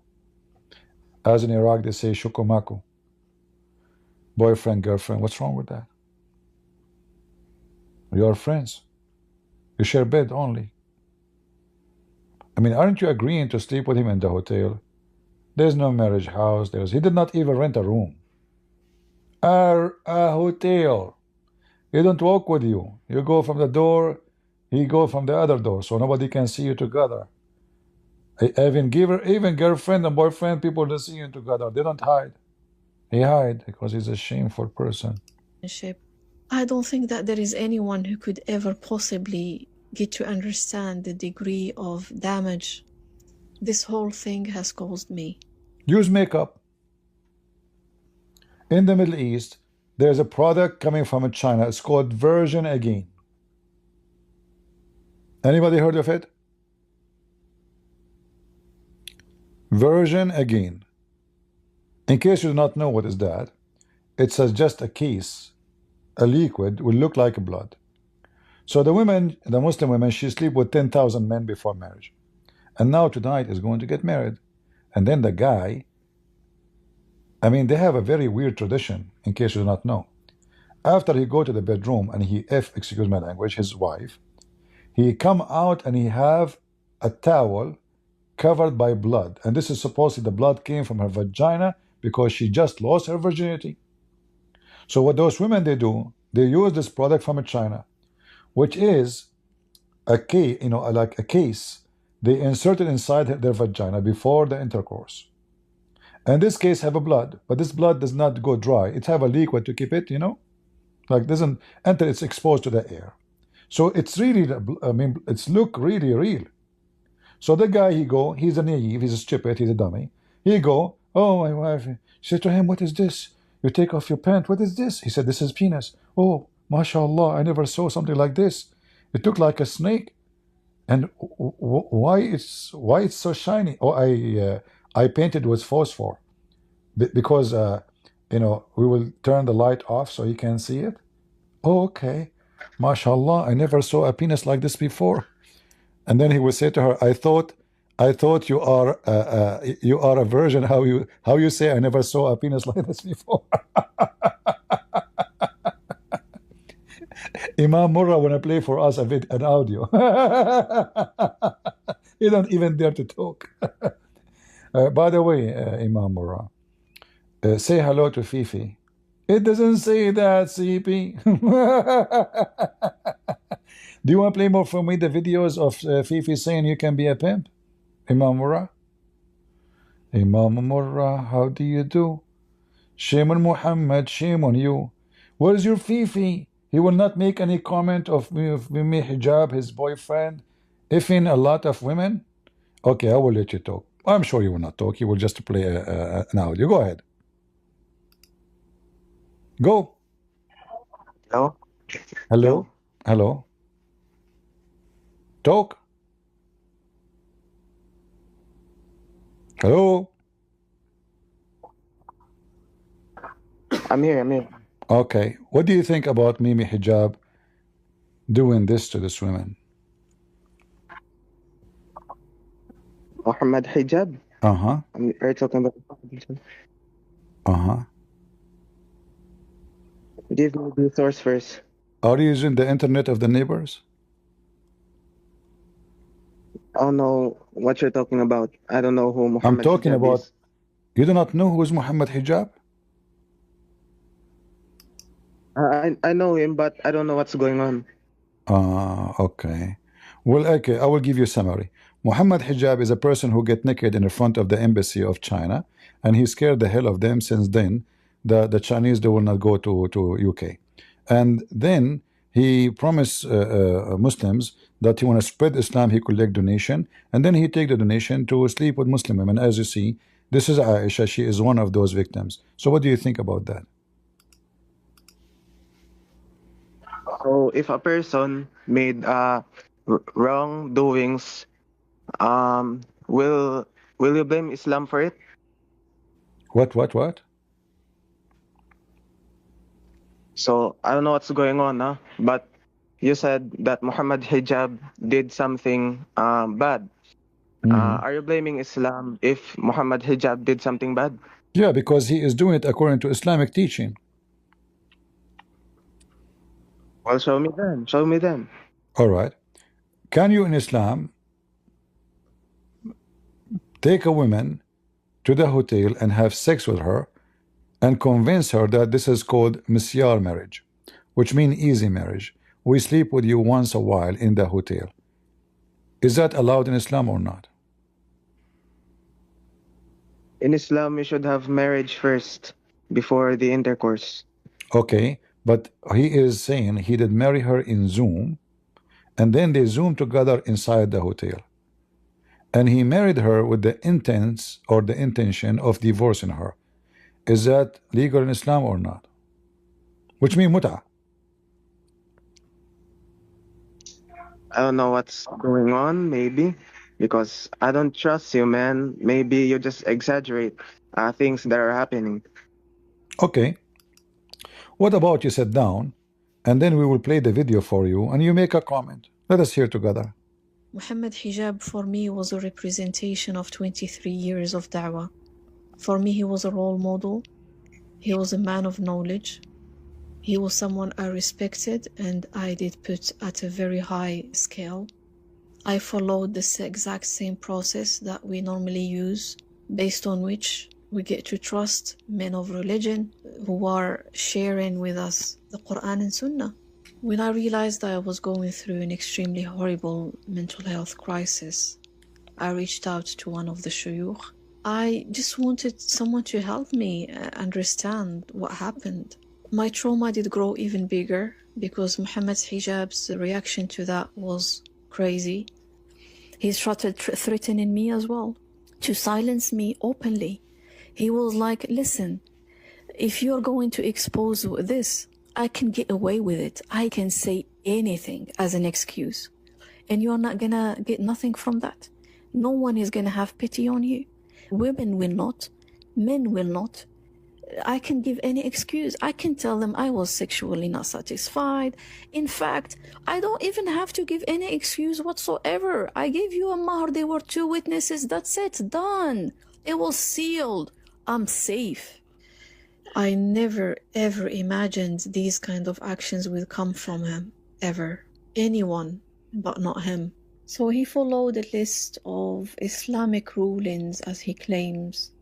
[SPEAKER 1] As in Iraq, they say shukumaku. Boyfriend, girlfriend. What's wrong with that? You are friends. You share bed only. I mean, aren't you agreeing to sleep with him in the hotel? There's no marriage house. He did not even rent a room. A hotel. He don't walk with you. You go from the door, he go from the other door, so nobody can see you together. Even girlfriend and boyfriend, people don't see you together. They don't hide. He hide because he's a shameful person.
[SPEAKER 3] I don't think that there is anyone who could ever possibly get to understand the degree of damage this whole thing has caused me.
[SPEAKER 1] Use makeup. In the Middle East, there's a product coming from China. It's called Virgin Again. Anybody heard of it? Virgin Again. In case you do not know what is that, it's just a case, a liquid, will look like blood. So the women, the Muslim women, she sleep with 10,000 men before marriage. And now tonight is going to get married. And then the guy, I mean, they have a very weird tradition, in case you do not know. After he go to the bedroom and he excuse my language, his wife, he come out and he have a towel covered by blood. And this is supposedly the blood came from her vagina because she just lost her virginity. So what those women, they do, they use this product from China, which is a case, you know, like a case. They insert it inside their vagina before the intercourse. And this case have a blood, but this blood does not go dry. It have a liquid to keep it, you know, like doesn't enter. It's exposed to the air. So it's really, I mean, it's look really real. So the guy, he's a naive, he's a stupid, he's a dummy. He go, oh, my wife. She said to him, what is this? You take off your pant. What is this? He said, this is penis. Oh, mashallah, I never saw something like this. It looked like a snake. And why it's so shiny? Oh, I painted with phosphor because you know, we will turn the light off so you can see it. Oh, okay, mashallah, I never saw a penis like this before. And then he would say to her, I thought you are a virgin. How you say I never saw a penis like this before? Imam Murrah wanna play for us an audio. You don't even dare to talk. By the way, Imam Murrah, say hello to Fifi. It doesn't say that, CP. Do you want to play more for me the videos of Fifi saying you can be a pimp? Imam Murrah? Imam Murrah, how do you do? Shame on Muhammad, shame on you. Where's your Fifi? He will not make any comment of Mimi Hijab, his boyfriend, effing a lot of women. Okay, I will let you talk. I'm sure you will not talk. You will just play an audio. Go ahead. Go.
[SPEAKER 4] Hello?
[SPEAKER 1] Hello? Hello? Talk. Hello?
[SPEAKER 4] I'm here.
[SPEAKER 1] Okay. What do you think about Mimi Hijab doing this to this woman?
[SPEAKER 4] Muhammad Hijab?
[SPEAKER 1] Uh-huh.
[SPEAKER 4] Are you talking about?
[SPEAKER 1] Uh-huh.
[SPEAKER 4] Give me the source first.
[SPEAKER 1] Are you using the internet of the neighbors?
[SPEAKER 4] I don't know what you're talking about. I don't know who Muhammad
[SPEAKER 1] I'm talking
[SPEAKER 4] Hijab
[SPEAKER 1] about,
[SPEAKER 4] is.
[SPEAKER 1] you do not know who is Muhammad Hijab?
[SPEAKER 4] I know him, but I don't know what's going on.
[SPEAKER 1] Okay. Well, okay, I will give you a summary. Muhammad Hijab is a person who get naked in the front of the embassy of China, and he scared the hell of them. Since then, the Chinese, they will not go to UK. And then he promised Muslims that he want to spread Islam, he collect donation, and then he take the donation to sleep with Muslim women. As you see, this is Aisha. She is one of those victims. So what do you think about that?
[SPEAKER 4] So if a person made wrongdoings, um, will you blame Islam for it?
[SPEAKER 1] What?
[SPEAKER 4] So I don't know what's going on, huh? But you said that Muhammad Hijab did something bad. Are you blaming Islam if Muhammad Hijab did something bad?
[SPEAKER 1] Yeah, because he is doing it according to Islamic teaching.
[SPEAKER 4] Well, show me then. Show me then.
[SPEAKER 1] All right. Can you in Islam take a woman to the hotel and have sex with her and convince her that this is called misyar marriage, which means easy marriage? We sleep with you once a while in the hotel. Is that allowed in Islam or not?
[SPEAKER 4] In Islam, you should have marriage first before the intercourse.
[SPEAKER 1] Okay, but he is saying he did marry her in Zoom, and then they Zoom together inside the hotel. And he married her with the intents or the intention of divorcing her. Is that legal in Islam or not? Which means mut'ah.
[SPEAKER 4] I don't know what's going on, maybe, because I don't trust you, man. Maybe you just exaggerate things that are happening.
[SPEAKER 1] Okay. What about you sit down and then we will play the video for you and you make a comment. Let us hear together.
[SPEAKER 3] Muhammad Hijab for me was a representation of 23 years of da'wah. For me, he was a role model. He was a man of knowledge. He was someone I respected and I did put at a very high scale. I followed this exact same process that we normally use, based on which we get to trust men of religion who are sharing with us the Qur'an and Sunnah. When I realized I was going through an extremely horrible mental health crisis, I reached out to one of the shuyukh. I just wanted someone to help me understand what happened. My trauma did grow even bigger because Muhammad's hijab's reaction to that was crazy. He started threatening me as well, to silence me openly. He was like, listen, if you're going to expose this, I can get away with it. I can say anything as an excuse. And you're not gonna get nothing from that. No one is gonna have pity on you. Women will not. Men will not. I can give any excuse. I can tell them I was sexually not satisfied. In fact, I don't even have to give any excuse whatsoever. I gave you a mahr. There were 2 witnesses. That's it. Done. It was sealed. I'm safe. I never ever imagined these kind of actions would come from him. Ever. Anyone, but not him. So he followed a list of Islamic rulings as he claims.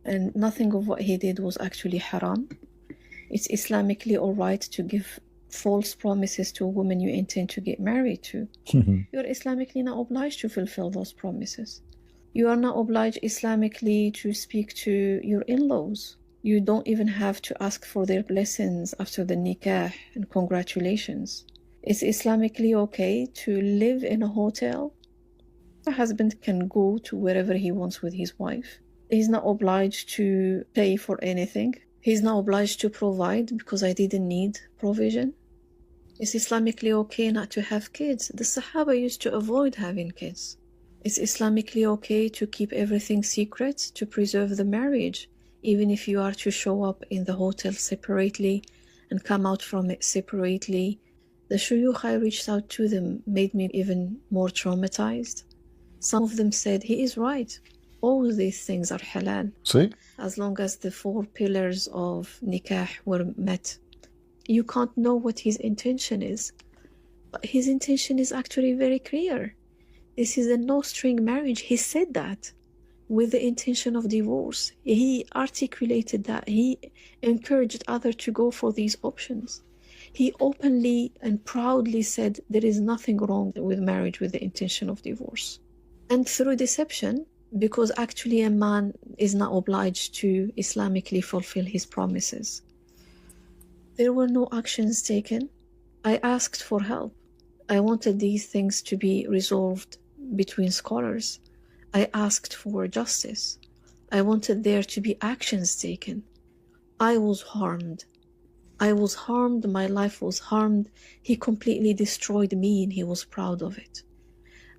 [SPEAKER 3] And nothing of what he did was actually haram. It's Islamically all right to give false promises to a woman you intend to get married to. You're Islamically not obliged to fulfill those promises. You are not obliged Islamically to speak to your in-laws. You don't even have to ask for their blessings after the nikah and congratulations. It's Islamically okay to live in a hotel. A husband can go to wherever he wants with his wife. He's not obliged to pay for anything. He's not obliged to provide because I didn't need provision. It's Islamically okay not to have kids. The Sahaba used to avoid having kids. It's Islamically okay to keep everything secret, to preserve the marriage, even if you are to show up in the hotel separately and come out from it separately. The shuyukh I reached out to them made me even more traumatized. Some of them said, he is right. All these things are halal.
[SPEAKER 1] See?
[SPEAKER 3] As long as the 4 pillars of nikah were met. You can't know what his intention is. But his intention is actually very clear. This is a no-string marriage. He said that with the intention of divorce. He articulated that. He encouraged others to go for these options. He openly and proudly said there is nothing wrong with marriage with the intention of divorce. And through deception, because actually a man is not obliged to Islamically fulfill his promises. There were no actions taken. I asked for help. I wanted these things to be resolved between scholars. I asked for justice. I wanted there to be actions taken. I was harmed. I was harmed. My life was harmed. He completely destroyed me and he was proud of it.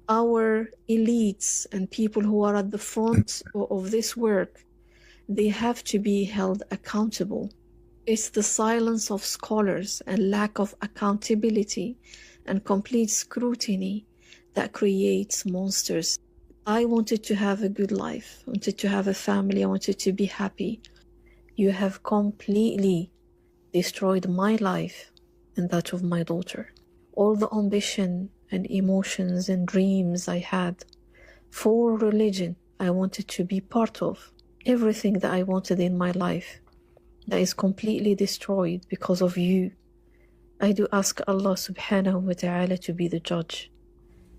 [SPEAKER 3] Our elites and people who are at the front of this work, they have to be held accountable. It's the silence of scholars and lack of accountability and complete scrutiny that creates monsters. I wanted to have a good life, I wanted to have a family, I wanted to be happy. You have completely destroyed my life and that of my daughter. All the ambition and emotions and dreams I had for religion, I wanted to be part of. Everything that I wanted in my life, that is completely destroyed because of you. I do ask Allah subhanahu wa ta'ala to be the judge.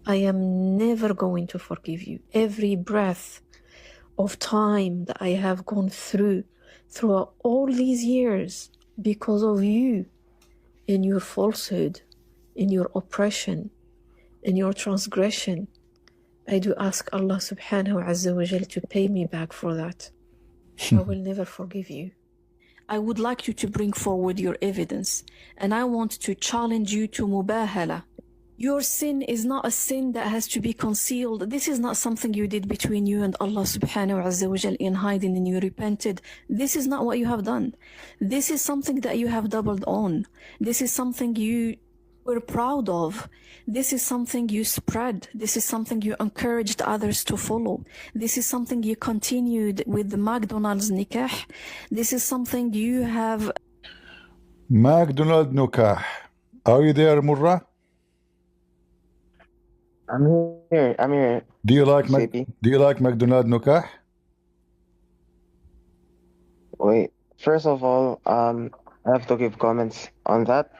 [SPEAKER 3] I am never going to forgive you. Every breath of time that I have gone throughout all these years, because of you, in your falsehood, in your oppression, in your transgression, I do ask Allah subhanahu wa ta'ala to pay me back for that. I will never forgive you. I would like you to bring forward your evidence, and I want to challenge you to mubahala. Your sin is not a sin that has to be concealed. This is not something you did between you and Allah subhanahu wa ta'ala in hiding and you repented. This is not what you have done. This is something that you have doubled on. This is something you were proud of. This is something you spread. This is something you encouraged others to follow. This is something you continued with the McDonald's nikah. This is something you have...
[SPEAKER 1] McDonald's nikah. Are you there, Murrah?
[SPEAKER 4] I'm here. I'm here.
[SPEAKER 1] Do you like McDonald's nikah?
[SPEAKER 4] Wait. First of all, I have to give comments on that.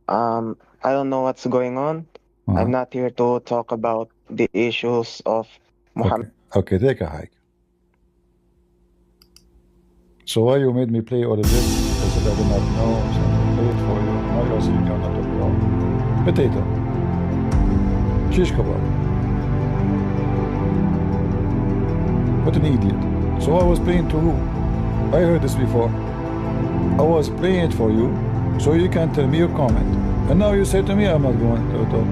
[SPEAKER 4] I don't know what's going on. I'm not here to talk about the issues of Muhammad.
[SPEAKER 1] Okay, take a hike. So why you made me play all of this? I said I did not know. So I played for you. Now you're saying you cannot talk about potato. Shish kebab. What an idiot. So I was playing to who? I heard this before. I was playing it for you so you can tell me your comment. And now you say to me I'm not going to talk.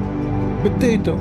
[SPEAKER 1] Potato.